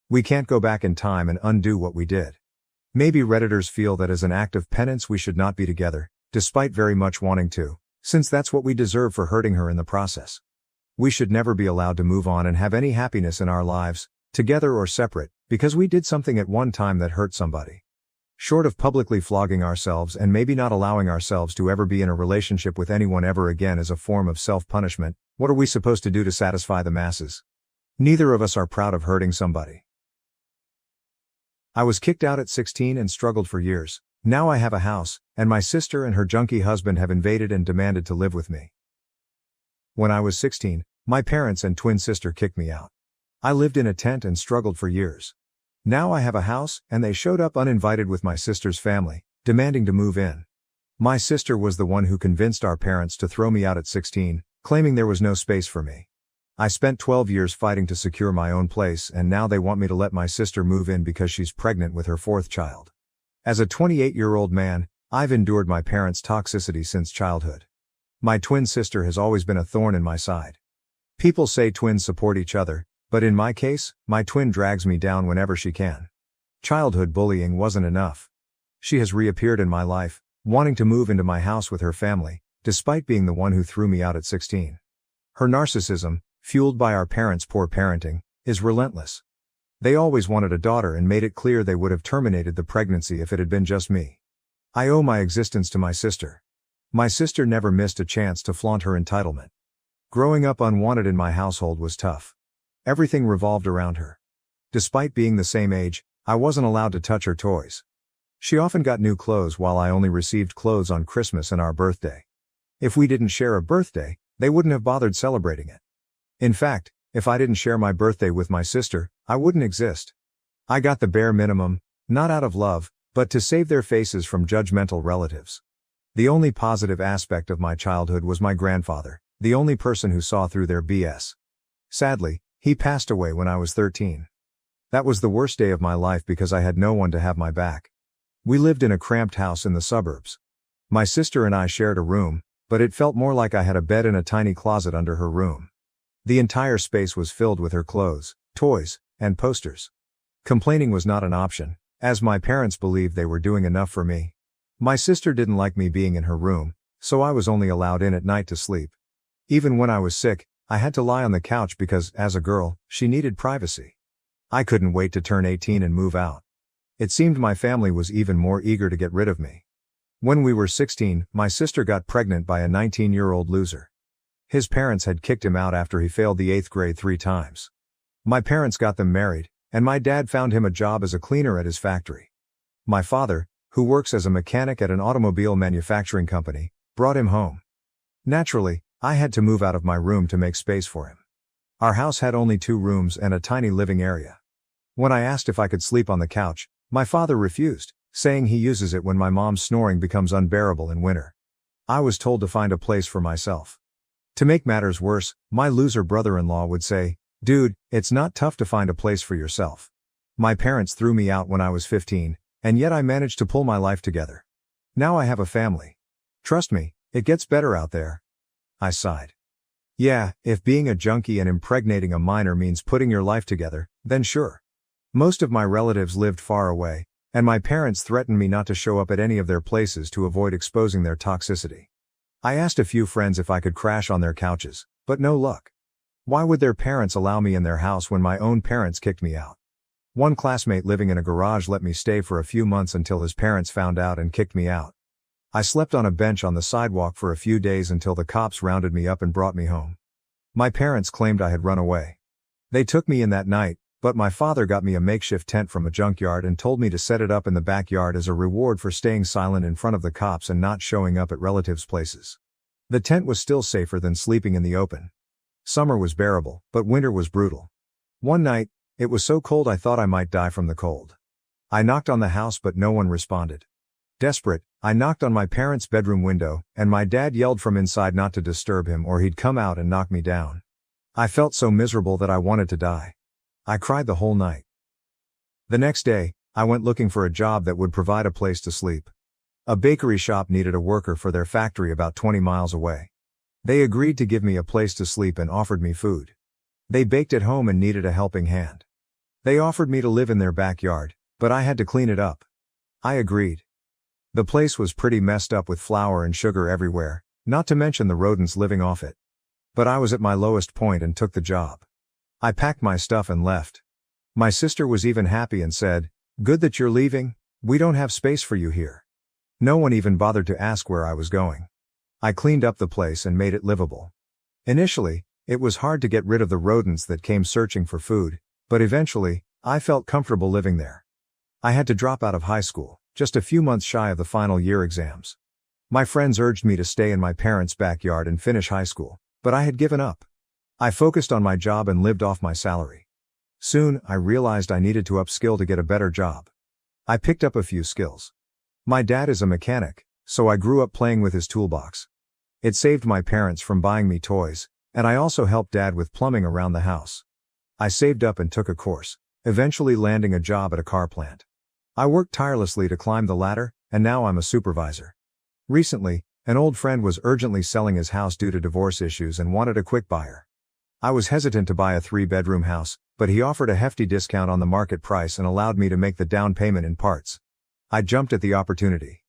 We can't go back in time and undo what we did. Maybe Redditors feel that as an act of penance we should not be together, despite very much wanting to, since that's what we deserve for hurting her in the process. We should never be allowed to move on and have any happiness in our lives, together or separate, because we did something at one time that hurt somebody. Short of publicly flogging ourselves and maybe not allowing ourselves to ever be in a relationship with anyone ever again as a form of self-punishment, what are we supposed to do to satisfy the masses? Neither of us are proud of hurting somebody. I was kicked out at 16 and struggled for years. Now I have a house, and my sister and her junkie husband have invaded and demanded to live with me. When I was 16, my parents and twin sister kicked me out. I lived in a tent and struggled for years. Now I have a house, and they showed up uninvited with my sister's family, demanding to move in. My sister was the one who convinced our parents to throw me out at 16, claiming there was no space for me. I spent 12 years fighting to secure my own place, and now they want me to let my sister move in because she's pregnant with her fourth child. As a 28-year-old man, I've endured my parents' toxicity since childhood. My twin sister has always been a thorn in my side. People say twins support each other, but in my case, my twin drags me down whenever she can. Childhood bullying wasn't enough. She has reappeared in my life, wanting to move into my house with her family, despite being the one who threw me out at 16. Her narcissism, fueled by our parents' poor parenting, is relentless. They always wanted a daughter and made it clear they would have terminated the pregnancy if it had been just me. I owe my existence to my sister. My sister never missed a chance to flaunt her entitlement. Growing up unwanted in my household was tough. Everything revolved around her. Despite being the same age, I wasn't allowed to touch her toys. She often got new clothes while I only received clothes on Christmas and our birthday. If we didn't share a birthday, they wouldn't have bothered celebrating it. In fact, if I didn't share my birthday with my sister, I wouldn't exist. I got the bare minimum, not out of love, but to save their faces from judgmental relatives. The only positive aspect of my childhood was my grandfather, the only person who saw through their BS. Sadly, he passed away when I was 13. That was the worst day of my life because I had no one to have my back. We lived in a cramped house in the suburbs. My sister and I shared a room, but it felt more like I had a bed and a tiny closet under her room. The entire space was filled with her clothes, toys, and posters. Complaining was not an option, as my parents believed they were doing enough for me. My sister didn't like me being in her room, so I was only allowed in at night to sleep. Even when I was sick, I had to lie on the couch because, as a girl, she needed privacy. I couldn't wait to turn 18 and move out. It seemed my family was even more eager to get rid of me. When we were 16, my sister got pregnant by a 19-year-old loser. His parents had kicked him out after he failed the 8th grade 3 times. My parents got them married, and my dad found him a job as a cleaner at his factory. My father, who works as a mechanic at an automobile manufacturing company, brought him home. Naturally, I had to move out of my room to make space for him. Our house had only 2 rooms and a tiny living area. When I asked if I could sleep on the couch, my father refused, saying he uses it when my mom's snoring becomes unbearable in winter. I was told to find a place for myself. To make matters worse, my loser brother-in-law would say, "Dude, it's not tough to find a place for yourself." My parents threw me out when I was 15, and yet I managed to pull my life together. Now I have a family. Trust me, it gets better out there. I sighed. Yeah, if being a junkie and impregnating a minor means putting your life together, then sure. Most of my relatives lived far away, and my parents threatened me not to show up at any of their places to avoid exposing their toxicity. I asked a few friends if I could crash on their couches, but no luck. Why would their parents allow me in their house when my own parents kicked me out? One classmate living in a garage let me stay for a few months until his parents found out and kicked me out. I slept on a bench on the sidewalk for a few days until the cops rounded me up and brought me home. My parents claimed I had run away. They took me in that night, but my father got me a makeshift tent from a junkyard and told me to set it up in the backyard as a reward for staying silent in front of the cops and not showing up at relatives' places. The tent was still safer than sleeping in the open. Summer was bearable, but winter was brutal. One night, it was so cold I thought I might die from the cold. I knocked on the house but no one responded. Desperate, I knocked on my parents' bedroom window, and my dad yelled from inside not to disturb him or he'd come out and knock me down. I felt so miserable that I wanted to die. I cried the whole night. The next day, I went looking for a job that would provide a place to sleep. A bakery shop needed a worker for their factory about 20 miles away. They agreed to give me a place to sleep and offered me food. They baked at home and needed a helping hand. They offered me to live in their backyard, but I had to clean it up. I agreed. The place was pretty messed up with flour and sugar everywhere, not to mention the rodents living off it. But I was at my lowest point and took the job. I packed my stuff and left. My sister was even happy and said, "Good that you're leaving, we don't have space for you here." No one even bothered to ask where I was going. I cleaned up the place and made it livable. Initially, it was hard to get rid of the rodents that came searching for food, but eventually, I felt comfortable living there. I had to drop out of high school, just a few months shy of the final year exams. My friends urged me to stay in my parents' backyard and finish high school, but I had given up. I focused on my job and lived off my salary. Soon, I realized I needed to upskill to get a better job. I picked up a few skills. My dad is a mechanic, so I grew up playing with his toolbox. It saved my parents from buying me toys, and I also helped Dad with plumbing around the house. I saved up and took a course, eventually landing a job at a car plant. I worked tirelessly to climb the ladder, and now I'm a supervisor. Recently, an old friend was urgently selling his house due to divorce issues and wanted a quick buyer. I was hesitant to buy a 3-bedroom house, but he offered a hefty discount on the market price and allowed me to make the down payment in parts. I jumped at the opportunity.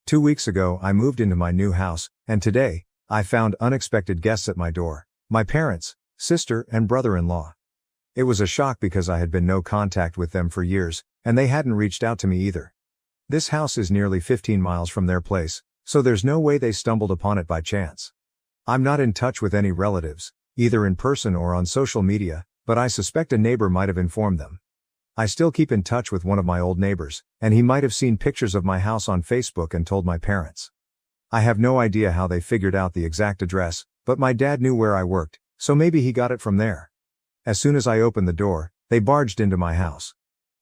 2 weeks ago I moved into my new house, and today, I found unexpected guests at my door, my parents, sister, and brother-in-law. It was a shock because I had been no contact with them for years, and they hadn't reached out to me either. This house is nearly 15 miles from their place, so there's no way they stumbled upon it by chance. I'm not in touch with any relatives, either in person or on social media, but I suspect a neighbor might have informed them. I still keep in touch with one of my old neighbors, and he might have seen pictures of my house on Facebook and told my parents. I have no idea how they figured out the exact address, but my dad knew where I worked, so maybe he got it from there. As soon as I opened the door, they barged into my house.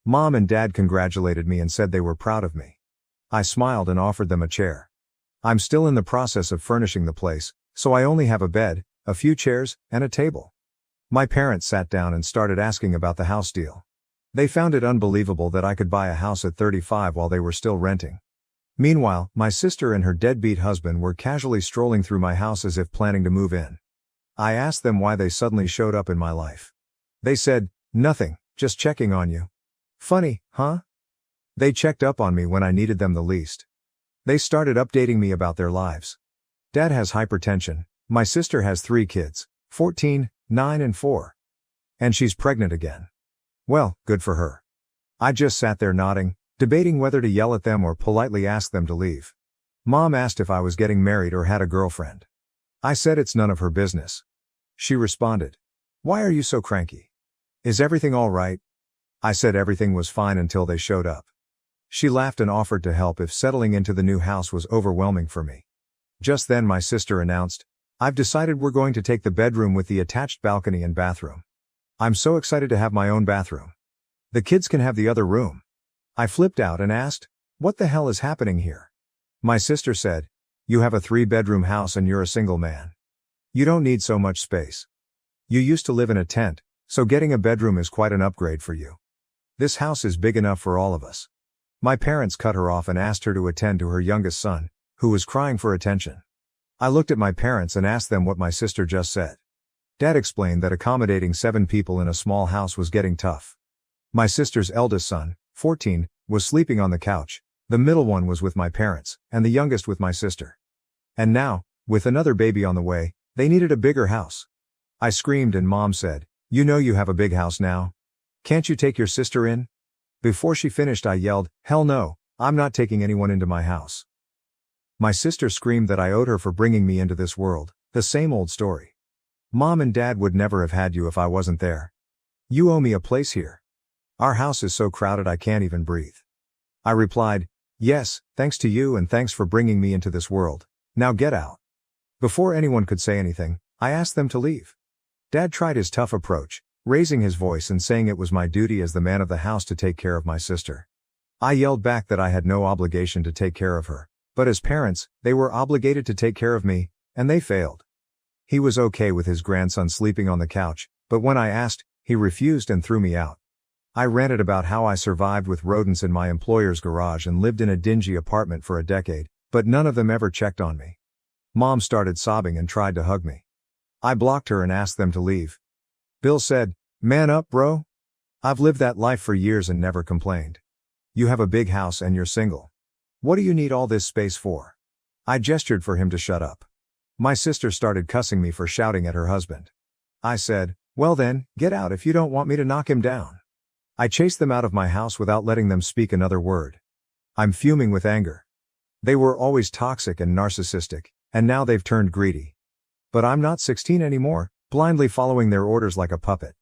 Mom and Dad congratulated me and said they were proud of me. I smiled and offered them a chair. I'm still in the process of furnishing the place, so I only have a bed, a few chairs, and a table. My parents sat down and started asking about the house deal. They found it unbelievable that I could buy a house at 35 while they were still renting. Meanwhile, my sister and her deadbeat husband were casually strolling through my house as if planning to move in. I asked them why they suddenly showed up in my life. They said, "Nothing, just checking on you." Funny, huh? They checked up on me when I needed them the least. They started updating me about their lives. Dad has hypertension, my sister has 3 kids, 14, 9 and 4. And she's pregnant again. Well, good for her. I just sat there nodding, debating whether to yell at them or politely ask them to leave. Mom asked if I was getting married or had a girlfriend. I said it's none of her business. She responded, "Why are you so cranky? Is everything all right?" I said everything was fine until they showed up. She laughed and offered to help if settling into the new house was overwhelming for me. Just then my sister announced, "I've decided we're going to take the bedroom with the attached balcony and bathroom. I'm so excited to have my own bathroom. The kids can have the other room." I flipped out and asked, "What the hell is happening here?" My sister said, "You have a 3-bedroom house and you're a single man. You don't need so much space. You used to live in a tent, so getting a bedroom is quite an upgrade for you. This house is big enough for all of us." My parents cut her off and asked her to attend to her youngest son, who was crying for attention. I looked at my parents and asked them what my sister just said. Dad explained that accommodating 7 people in a small house was getting tough. My sister's eldest son, 14, was sleeping on the couch, the middle one was with my parents, and the youngest with my sister. And now, with another baby on the way, they needed a bigger house. I screamed and Mom said, "You know you have a big house now. Can't you take your sister in?" Before she finished I yelled, "Hell no, I'm not taking anyone into my house." My sister screamed that I owed her for bringing me into this world, the same old story. "Mom and Dad would never have had you if I wasn't there. You owe me a place here. Our house is so crowded I can't even breathe." I replied, "Yes, thanks to you and thanks for bringing me into this world. Now get out." Before anyone could say anything, I asked them to leave. Dad tried his tough approach, raising his voice and saying it was my duty as the man of the house to take care of my sister. I yelled back that I had no obligation to take care of her, but as parents, they were obligated to take care of me, and they failed. He was okay with his grandson sleeping on the couch, but when I asked, he refused and threw me out. I ranted about how I survived with rodents in my employer's garage and lived in a dingy apartment for a decade, but none of them ever checked on me. Mom started sobbing and tried to hug me. I blocked her and asked them to leave. Bill said, "Man up, bro. I've lived that life for years and never complained. You have a big house and you're single. What do you need all this space for?" I gestured for him to shut up. My sister started cussing me for shouting at her husband. I said, "Well then, get out if you don't want me to knock him down." I chased them out of my house without letting them speak another word. I'm fuming with anger. They were always toxic and narcissistic, and now they've turned greedy. But I'm not 16 anymore, blindly following their orders like a puppet.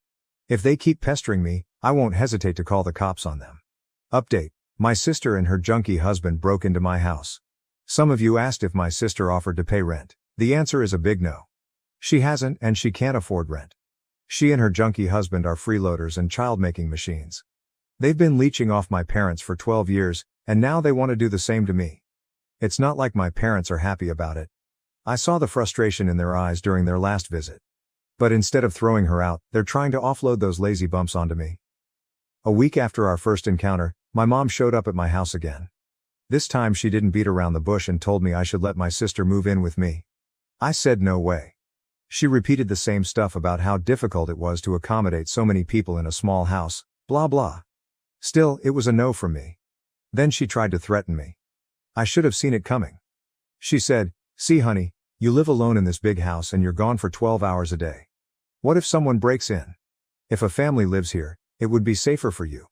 If they keep pestering me, I won't hesitate to call the cops on them. Update: my sister and her junkie husband broke into my house. Some of you asked if my sister offered to pay rent. The answer is a big no. She hasn't and she can't afford rent. She and her junkie husband are freeloaders and child-making machines. They've been leeching off my parents for 12 years, and now they want to do the same to me. It's not like my parents are happy about it. I saw the frustration in their eyes during their last visit. But instead of throwing her out, they're trying to offload those lazy bumps onto me. A week after our first encounter, my mom showed up at my house again. This time she didn't beat around the bush and told me I should let my sister move in with me. I said no way. She repeated the same stuff about how difficult it was to accommodate so many people in a small house, blah blah. Still, it was a no from me. Then she tried to threaten me. I should have seen it coming. She said, "See honey, you live alone in this big house and you're gone for 12 hours a day. What if someone breaks in? If a family lives here, it would be safer for you.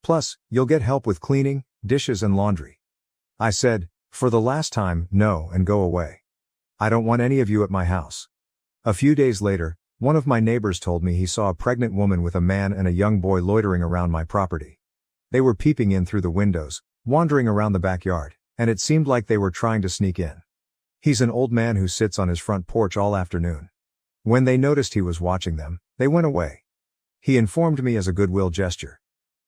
Plus, you'll get help with cleaning, dishes and laundry." I said, "For the last time, no and go away. I don't want any of you at my house." A few days later, one of my neighbors told me he saw a pregnant woman with a man and a young boy loitering around my property. They were peeping in through the windows, wandering around the backyard, and it seemed like they were trying to sneak in. He's an old man who sits on his front porch all afternoon. When they noticed he was watching them, they went away. He informed me as a goodwill gesture.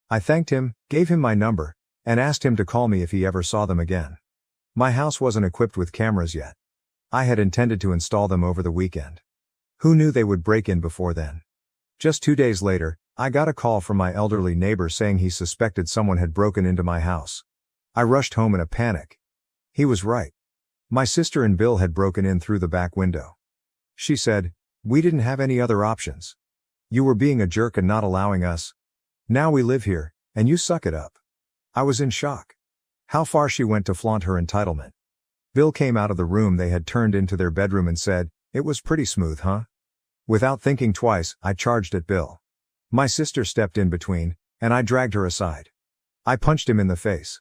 I thanked him, gave him my number, and asked him to call me if he ever saw them again. My house wasn't equipped with cameras yet. I had intended to install them over the weekend. Who knew they would break in before then? Just 2 days later, I got a call from my elderly neighbor saying he suspected someone had broken into my house. I rushed home in a panic. He was right. My sister and Bill had broken in through the back window. She said, "We didn't have any other options. You were being a jerk and not allowing us. Now we live here, And you suck it up. I was in shock. How far she went to flaunt her entitlement. Bill came out of the room they had turned into their bedroom and said, "It was pretty smooth, huh?" Without thinking twice, I charged at Bill. My sister stepped in between, and I dragged her aside. I punched him in the face.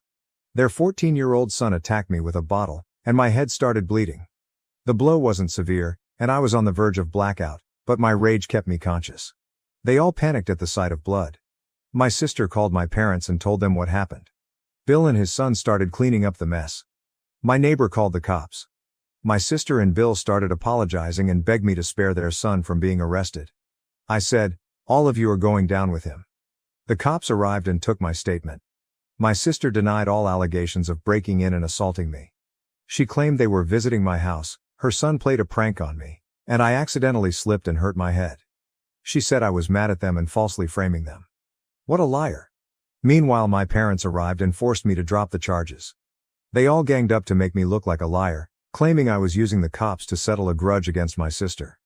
Their 14-year-old son attacked me with a bottle, and my head started bleeding. The blow wasn't severe, and I was on the verge of blackout, but my rage kept me conscious. They all panicked at the sight of blood. My sister called my parents and told them what happened. Bill and his son started cleaning up the mess. My neighbor called the cops. My sister and Bill started apologizing and begged me to spare their son from being arrested. I said, "All of you are going down with him." The cops arrived and took my statement. My sister denied all allegations of breaking in and assaulting me. She claimed they were visiting my house, her son played a prank on me, and I accidentally slipped and hurt my head. She said I was mad at them and falsely framing them. What a liar. Meanwhile, my parents arrived and forced me to drop the charges. They all ganged up to make me look like a liar, claiming I was using the cops to settle a grudge against my sister.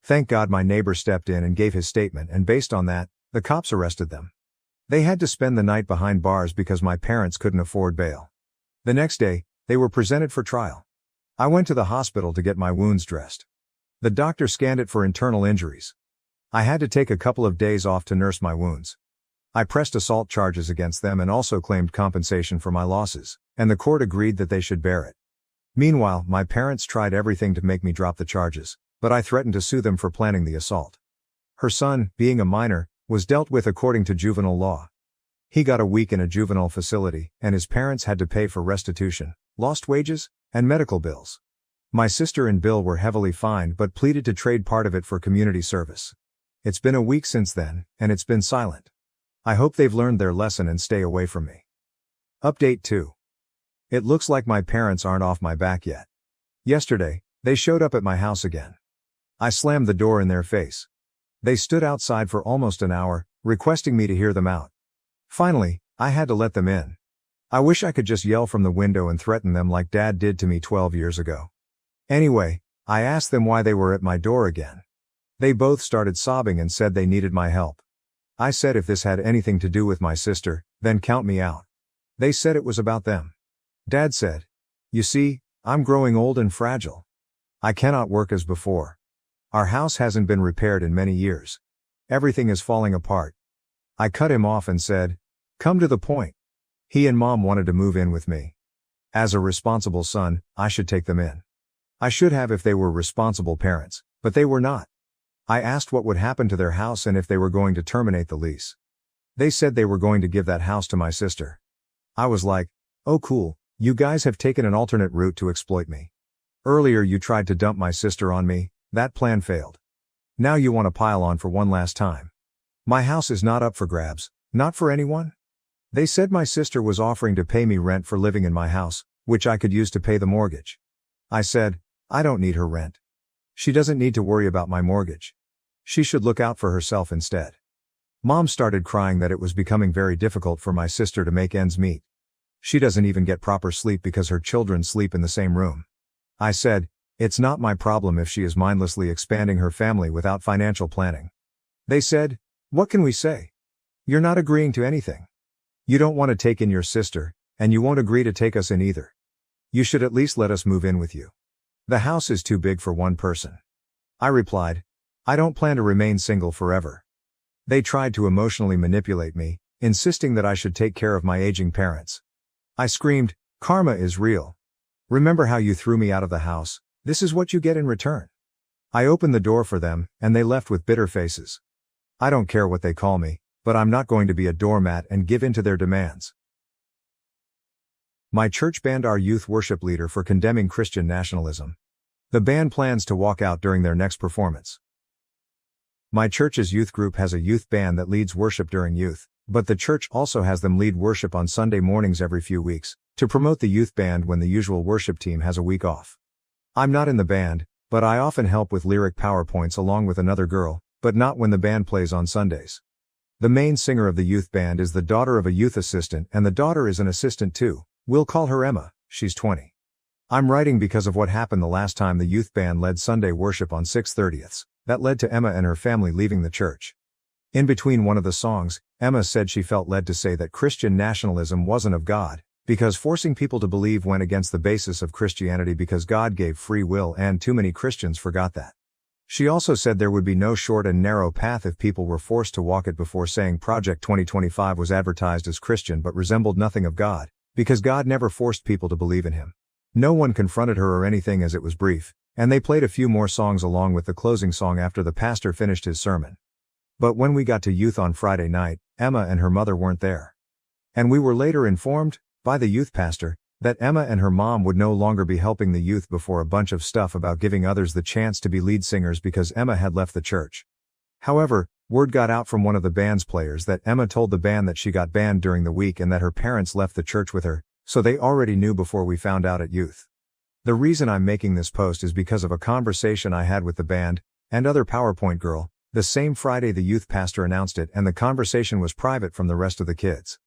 Thank God my neighbor stepped in and gave his statement, and based on that, the cops arrested them. They had to spend the night behind bars because my parents couldn't afford bail. The next day, they were presented for trial. I went to the hospital to get my wounds dressed. The doctor scanned it for internal injuries. I had to take a couple of days off to nurse my wounds. I pressed assault charges against them and also claimed compensation for my losses, and the court agreed that they should bear it. Meanwhile, my parents tried everything to make me drop the charges, but I threatened to sue them for planning the assault. Her son, being a minor, was dealt with according to juvenile law. He got a week in a juvenile facility, and his parents had to pay for restitution, lost wages, and medical bills. My sister and Bill were heavily fined but pleaded to trade part of it for community service. It's been a week since then, and it's been silent. I hope they've learned their lesson and stay away from me. Update 2. It looks like my parents aren't off my back yet. Yesterday, they showed up at my house again. I slammed the door in their face. They stood outside for almost an hour, requesting me to hear them out. Finally, I had to let them in. I wish I could just yell from the window and threaten them like Dad did to me 12 years ago. Anyway, I asked them why they were at my door again. They both started sobbing and said they needed my help. I said if this had anything to do with my sister, then count me out. They said it was about them. Dad said, "You see, I'm growing old and fragile. I cannot work as before. Our house hasn't been repaired in many years. Everything is falling apart." I cut him off and said, "Come to the point." He and Mom wanted to move in with me. As a responsible son, I should take them in. I should have if they were responsible parents, but they were not. I asked what would happen to their house and if they were going to terminate the lease. They said they were going to give that house to my sister. I was like, "Oh cool, you guys have taken an alternate route to exploit me. Earlier you tried to dump my sister on me, that plan failed. Now you want to pile on for one last time. My house is not up for grabs, not for anyone." They said my sister was offering to pay me rent for living in my house, which I could use to pay the mortgage. I said, I don't need her rent. She doesn't need to worry about my mortgage. She should look out for herself instead. Mom started crying that it was becoming very difficult for my sister to make ends meet. She doesn't even get proper sleep because her children sleep in the same room. I said, it's not my problem if she is mindlessly expanding her family without financial planning. They said, what can we say? You're not agreeing to anything. You don't want to take in your sister, and you won't agree to take us in either. You should at least let us move in with you. The house is too big for one person. I replied, I don't plan to remain single forever. They tried to emotionally manipulate me, insisting that I should take care of my aging parents. I screamed, karma is real. Remember how you threw me out of the house? This is what you get in return. I opened the door for them, and they left with bitter faces. I don't care what they call me, but I'm not going to be a doormat and give in to their demands. My church banned our youth worship leader for condemning Christian nationalism. The band plans to walk out during their next performance. My church's youth group has a youth band that leads worship during youth, but the church also has them lead worship on Sunday mornings every few weeks, to promote the youth band when the usual worship team has a week off. I'm not in the band, but I often help with lyric PowerPoints along with another girl, but not when the band plays on Sundays. The main singer of the youth band is the daughter of a youth assistant, and the daughter is an assistant too. We'll call her Emma, she's 20. I'm writing because of what happened the last time the youth band led Sunday worship on 6/30. That led to Emma and her family leaving the church. In between one of the songs, Emma said she felt led to say that Christian nationalism wasn't of God, because forcing people to believe went against the basis of Christianity because God gave free will and too many Christians forgot that. She also said there would be no short and narrow path if people were forced to walk it before saying Project 2025 was advertised as Christian but resembled nothing of God, because God never forced people to believe in Him. No one confronted her or anything as it was brief, and they played a few more songs along with the closing song after the pastor finished his sermon. But when we got to youth on Friday night, Emma and her mother weren't there. And we were later informed, by the youth pastor, that Emma and her mom would no longer be helping the youth before a bunch of stuff about giving others the chance to be lead singers because Emma had left the church. However, word got out from one of the band's players that Emma told the band that she got banned during the week and that her parents left the church with her, so they already knew before we found out at youth. The reason I'm making this post is because of a conversation I had with the band, and other PowerPoint girl, the same Friday the youth pastor announced it, and the conversation was private from the rest of the kids.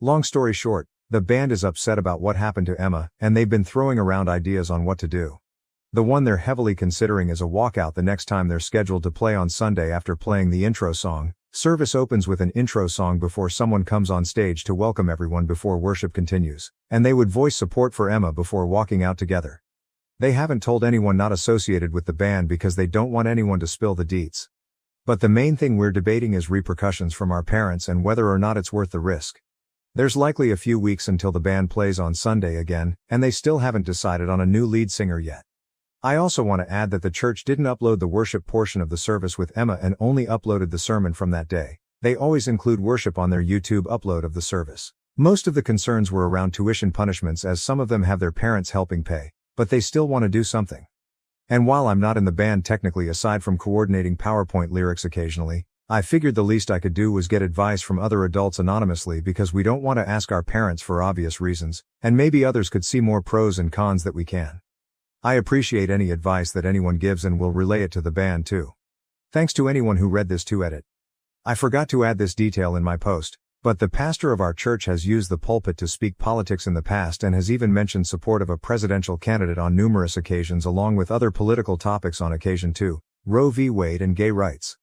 Long story short, the band is upset about what happened to Emma, and they've been throwing around ideas on what to do. The one they're heavily considering is a walkout the next time they're scheduled to play on Sunday after playing the intro song. Service opens with an intro song before someone comes on stage to welcome everyone before worship continues, and they would voice support for Emma before walking out together. They haven't told anyone not associated with the band because they don't want anyone to spill the deets. But the main thing we're debating is repercussions from our parents and whether or not it's worth the risk. There's likely a few weeks until the band plays on Sunday again, and they still haven't decided on a new lead singer yet. I also want to add that the church didn't upload the worship portion of the service with Emma and only uploaded the sermon from that day. They always include worship on their YouTube upload of the service. Most of the concerns were around tuition punishments, as some of them have their parents helping pay, but they still want to do something. And while I'm not in the band technically aside from coordinating PowerPoint lyrics occasionally, I figured the least I could do was get advice from other adults anonymously because we don't want to ask our parents for obvious reasons, and maybe others could see more pros and cons that we can. I appreciate any advice that anyone gives and will relay it to the band too. Thanks to anyone who read this to edit. I forgot to add this detail in my post, but the pastor of our church has used the pulpit to speak politics in the past and has even mentioned support of a presidential candidate on numerous occasions along with other political topics on occasion too, Roe v. Wade and gay rights.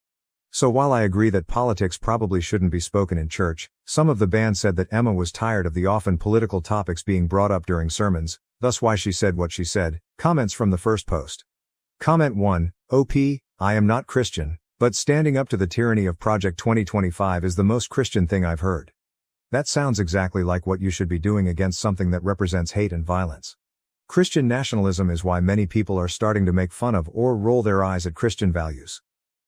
So while I agree that politics probably shouldn't be spoken in church, some of the band said that Emma was tired of the often political topics being brought up during sermons, thus why she said what she said. Comments from the first post. Comment 1, OP, I am not Christian, but standing up to the tyranny of Project 2025 is the most Christian thing I've heard. That sounds exactly like what you should be doing against something that represents hate and violence. Christian nationalism is why many people are starting to make fun of or roll their eyes at Christian values.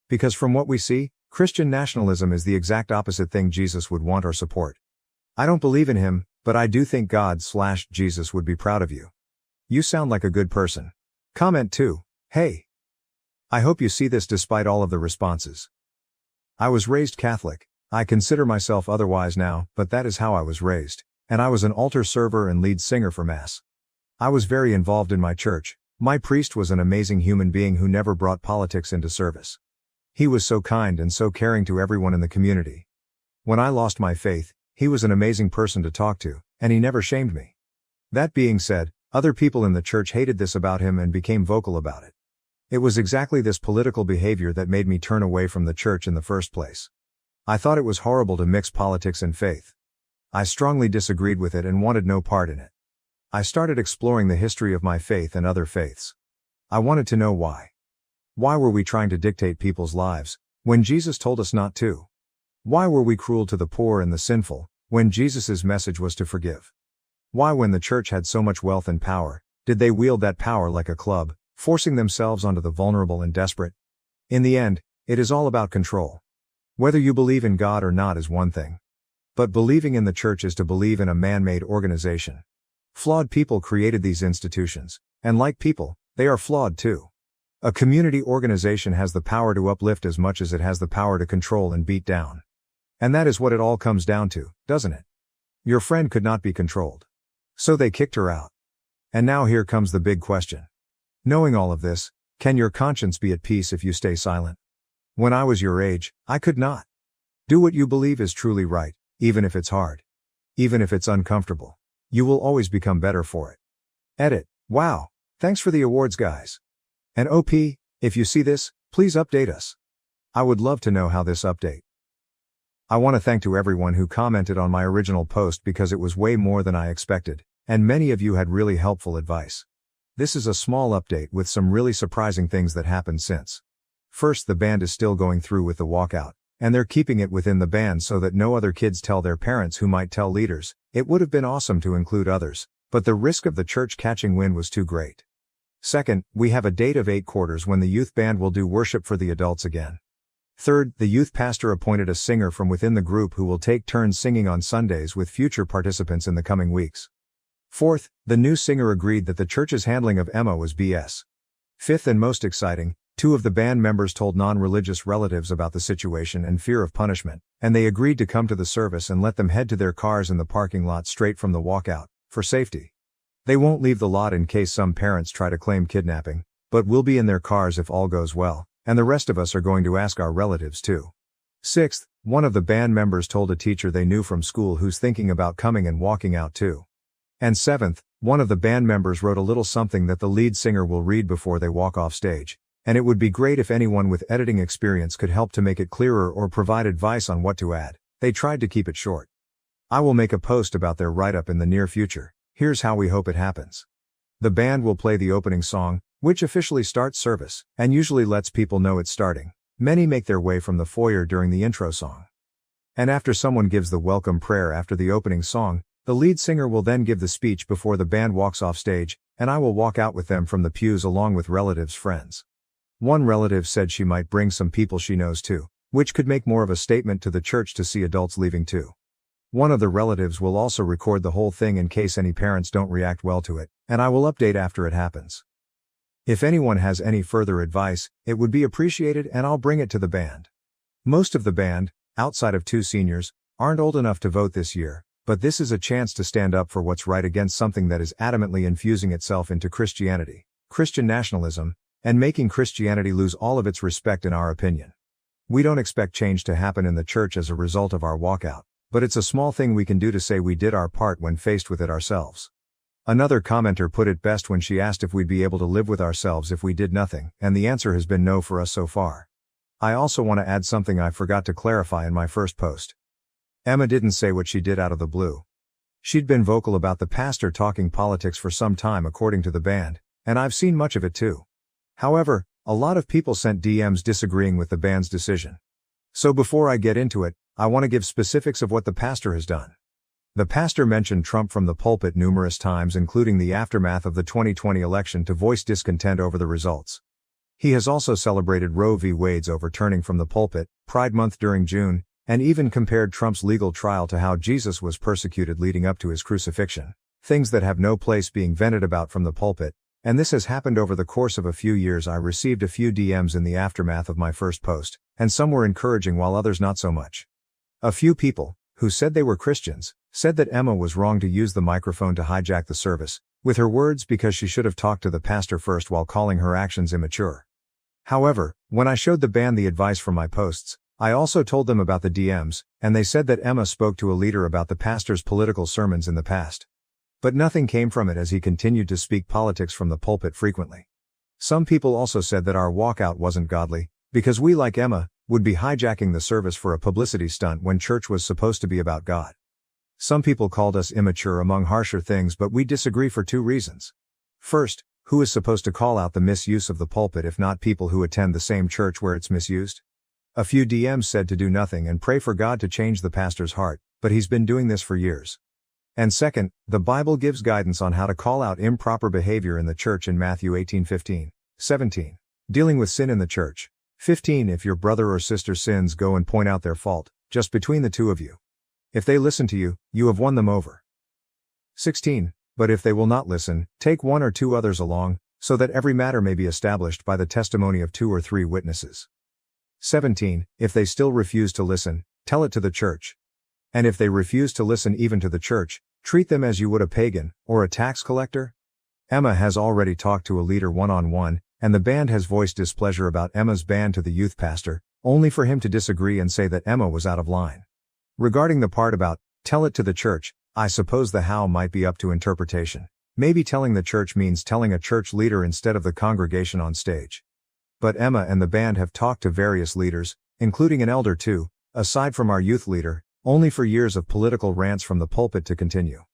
Because from what we see, Christian nationalism is the exact opposite thing Jesus would want or support. I don't believe in him, but I do think God/Jesus would be proud of you. You sound like a good person. Comment 2, hey. I hope you see this despite all of the responses. I was raised Catholic. I consider myself otherwise now, but that is how I was raised, and I was an altar server and lead singer for Mass. I was very involved in my church. My priest was an amazing human being who never brought politics into service. He was so kind and so caring to everyone in the community. When I lost my faith, he was an amazing person to talk to, and he never shamed me. That being said, other people in the church hated this about him and became vocal about it. It was exactly this political behavior that made me turn away from the church in the first place. I thought it was horrible to mix politics and faith. I strongly disagreed with it and wanted no part in it. I started exploring the history of my faith and other faiths. I wanted to know why. Why were we trying to dictate people's lives, when Jesus told us not to? Why were we cruel to the poor and the sinful, when Jesus' message was to forgive? Why, when the church had so much wealth and power, did they wield that power like a club, forcing themselves onto the vulnerable and desperate? In the end, it is all about control. Whether you believe in God or not is one thing. But believing in the church is to believe in a man-made organization. Flawed people created these institutions, and like people, they are flawed too. A community organization has the power to uplift as much as it has the power to control and beat down. And that is what it all comes down to, doesn't it? Your friend could not be controlled. So they kicked her out. And now here comes the big question. Knowing all of this, can your conscience be at peace if you stay silent? When I was your age, I could not. Do what you believe is truly right, even if it's hard. Even if it's uncomfortable. You will always become better for it. Edit. Wow. Thanks for the awards, guys. And OP, if you see this, please update us. I would love to know how this update I want to thank to everyone who commented on my original post because it was way more than I expected, and many of you had really helpful advice. This is a small update with some really surprising things that happened since. First, the band is still going through with the walkout, and they're keeping it within the band so that no other kids tell their parents who might tell leaders. It would have been awesome to include others, but the risk of the church catching wind was too great. Second, we have a date of 8 quarters when the youth band will do worship for the adults again. Third, the youth pastor appointed a singer from within the group who will take turns singing on Sundays with future participants in the coming weeks. Fourth, the new singer agreed that the church's handling of Emma was BS. Fifth, and most exciting, 2 of the band members told non-religious relatives about the situation and fear of punishment, and they agreed to come to the service and let them head to their cars in the parking lot straight from the walkout, for safety. They won't leave the lot in case some parents try to claim kidnapping, but will be in their cars if all goes well, and the rest of us are going to ask our relatives too. Sixth, one of the band members told a teacher they knew from school who's thinking about coming and walking out too. And seventh, one of the band members wrote a little something that the lead singer will read before they walk off stage, and it would be great if anyone with editing experience could help to make it clearer or provide advice on what to add. They tried to keep it short. I will make a post about their write-up in the near future. Here's how we hope it happens. The band will play the opening song, which officially starts service, and usually lets people know it's starting. Many make their way from the foyer during the intro song. And after someone gives the welcome prayer after the opening song, the lead singer will then give the speech before the band walks off stage, and I will walk out with them from the pews along with relatives' friends. One relative said she might bring some people she knows too, which could make more of a statement to the church to see adults leaving too. One of the relatives will also record the whole thing in case any parents don't react well to it, and I will update after it happens. If anyone has any further advice, it would be appreciated and I'll bring it to the band. Most of the band, outside of 2 seniors, aren't old enough to vote this year, but this is a chance to stand up for what's right against something that is adamantly infusing itself into Christianity, Christian nationalism, and making Christianity lose all of its respect in our opinion. We don't expect change to happen in the church as a result of our walkout, but it's a small thing we can do to say we did our part when faced with it ourselves. Another commenter put it best when she asked if we'd be able to live with ourselves if we did nothing, and the answer has been no for us so far. I also want to add something I forgot to clarify in my first post. Emma didn't say what she did out of the blue. She'd been vocal about the pastor talking politics for some time according to the band, and I've seen much of it too. However, a lot of people sent DMs disagreeing with the band's decision. So before I get into it, I want to give specifics of what the pastor has done. The pastor mentioned Trump from the pulpit numerous times, including the aftermath of the 2020 election, to voice discontent over the results. He has also celebrated Roe v. Wade's overturning from the pulpit, Pride Month during June, and even compared Trump's legal trial to how Jesus was persecuted leading up to his crucifixion, things that have no place being vented about from the pulpit, and this has happened over the course of a few years. I received a few DMs in the aftermath of my first post, and some were encouraging while others not so much. A few people, who said they were Christians, said that Emma was wrong to use the microphone to hijack the service, with her words, because she should have talked to the pastor first, while calling her actions immature. However, when I showed the band the advice from my posts, I also told them about the DMs, and they said that Emma spoke to a leader about the pastor's political sermons in the past. But nothing came from it as he continued to speak politics from the pulpit frequently. Some people also said that our walkout wasn't godly, because we, like Emma, would be hijacking the service for a publicity stunt when church was supposed to be about God. Some people called us immature among harsher things, but we disagree for 2 reasons. First, who is supposed to call out the misuse of the pulpit if not people who attend the same church where it's misused? A few DMs said to do nothing and pray for God to change the pastor's heart, but he's been doing this for years. And second, the Bible gives guidance on how to call out improper behavior in the church in Matthew 18:15, 17. Dealing with sin in the church. 15. If your brother or sister sins, go and point out their fault, just between the 2 of you. If they listen to you, you have won them over. 16. But if they will not listen, take 1 or 2 others along, so that every matter may be established by the testimony of 2 or 3 witnesses. 17. If they still refuse to listen, tell it to the church. And if they refuse to listen even to the church, treat them as you would a pagan, or a tax collector. Emma has already talked to a leader one-on-one, and the band has voiced displeasure about Emma's ban to the youth pastor, only for him to disagree and say that Emma was out of line. Regarding the part about, tell it to the church, I suppose the how might be up to interpretation. Maybe telling the church means telling a church leader instead of the congregation on stage. But Emma and the band have talked to various leaders, including an elder too, aside from our youth leader, only for years of political rants from the pulpit to continue.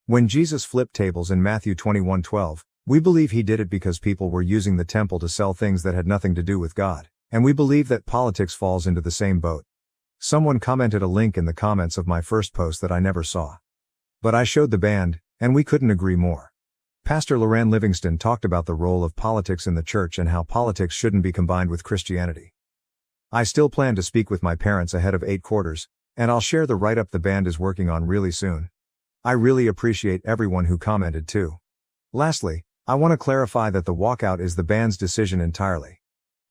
When Jesus flipped tables in Matthew 21:12, we believe he did it because people were using the temple to sell things that had nothing to do with God, and we believe that politics falls into the same boat. Someone commented a link in the comments of my first post that I never saw. But I showed the band, and we couldn't agree more. Pastor Loran Livingston talked about the role of politics in the church and how politics shouldn't be combined with Christianity. I still plan to speak with my parents ahead of 8 quarters, and I'll share the write-up the band is working on really soon. I really appreciate everyone who commented too. Lastly, I want to clarify that the walkout is the band's decision entirely.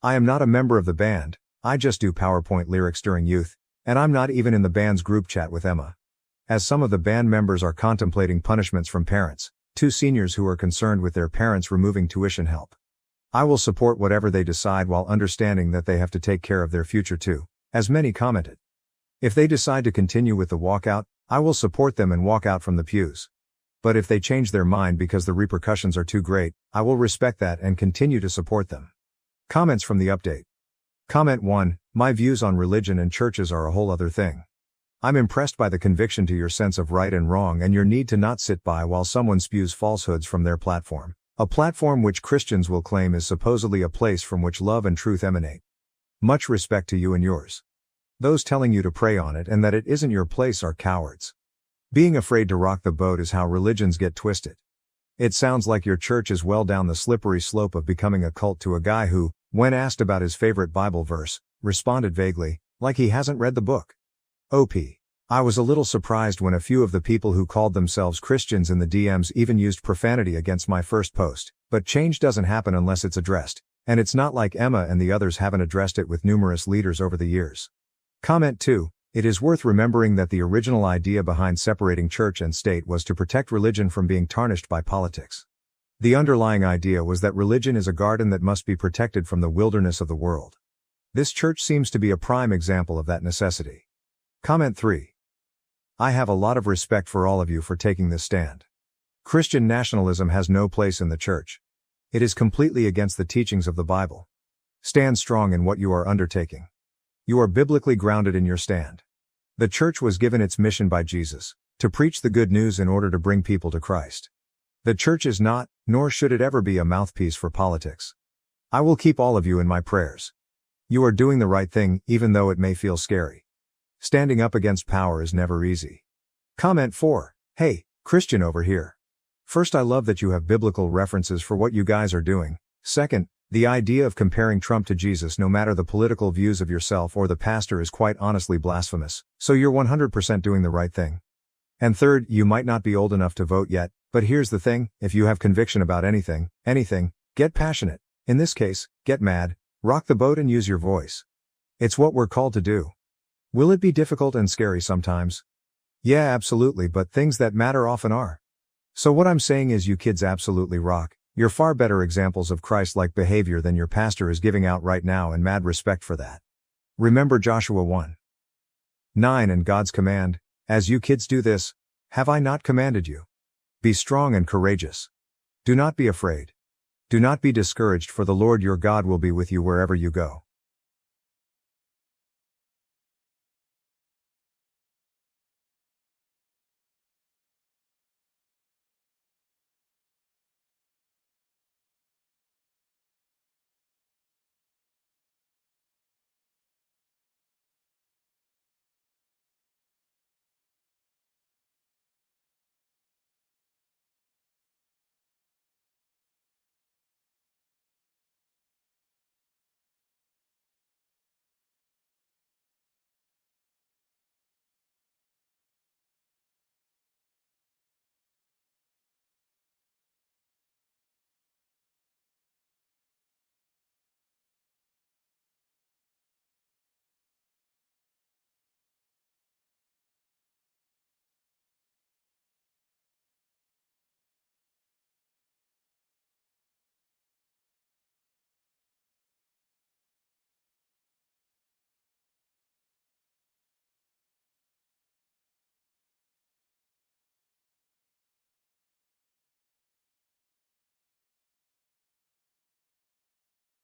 I am not a member of the band, I just do PowerPoint lyrics during youth, and I'm not even in the band's group chat with Emma. As some of the band members are contemplating punishments from parents, 2 seniors who are concerned with their parents removing tuition help. I will support whatever they decide while understanding that they have to take care of their future too, as many commented. If they decide to continue with the walkout, I will support them and walk out from the pews. But if they change their mind because the repercussions are too great, I will respect that and continue to support them. Comments from the update. Comment 1, my views on religion and churches are a whole other thing. I'm impressed by the conviction to your sense of right and wrong and your need to not sit by while someone spews falsehoods from their platform, a platform which Christians will claim is supposedly a place from which love and truth emanate. Much respect to you and yours. Those telling you to pray on it and that it isn't your place are cowards. Being afraid to rock the boat is how religions get twisted. It sounds like your church is well down the slippery slope of becoming a cult to a guy who, when asked about his favorite Bible verse, responded vaguely, like he hasn't read the book. OP. I was a little surprised when a few of the people who called themselves Christians in the DMs even used profanity against my first post, but change doesn't happen unless it's addressed, and it's not like Emma and the others haven't addressed it with numerous leaders over the years. Comment 2. It is worth remembering that the original idea behind separating church and state was to protect religion from being tarnished by politics. The underlying idea was that religion is a garden that must be protected from the wilderness of the world. This church seems to be a prime example of that necessity. Comment 3. I have a lot of respect for all of you for taking this stand. Christian nationalism has no place in the church. It is completely against the teachings of the Bible. Stand strong in what you are undertaking. You are biblically grounded in your stand. The church was given its mission by Jesus, to preach the good news in order to bring people to Christ. The church is not, nor should it ever be a mouthpiece for politics. I will keep all of you in my prayers. You are doing the right thing, even though it may feel scary. Standing up against power is never easy. Comment 4. Hey, Christian over here. First, I love that you have biblical references for what you guys are doing. Second, the idea of comparing Trump to Jesus no matter the political views of yourself or the pastor is quite honestly blasphemous, so you're 100% doing the right thing. And third, you might not be old enough to vote yet, but here's the thing, if you have conviction about anything, get passionate. In this case, get mad, rock the boat and use your voice. It's what we're called to do. Will it be difficult and scary sometimes? Yeah, absolutely, but things that matter often are. So what I'm saying is you kids absolutely rock. You're far better examples of Christ-like behavior than your pastor is giving out right now, and mad respect for that. Remember Joshua 1:9 and God's command, as you kids do this, have I not commanded you? Be strong and courageous. Do not be afraid. Do not be discouraged, for the Lord your God will be with you wherever you go.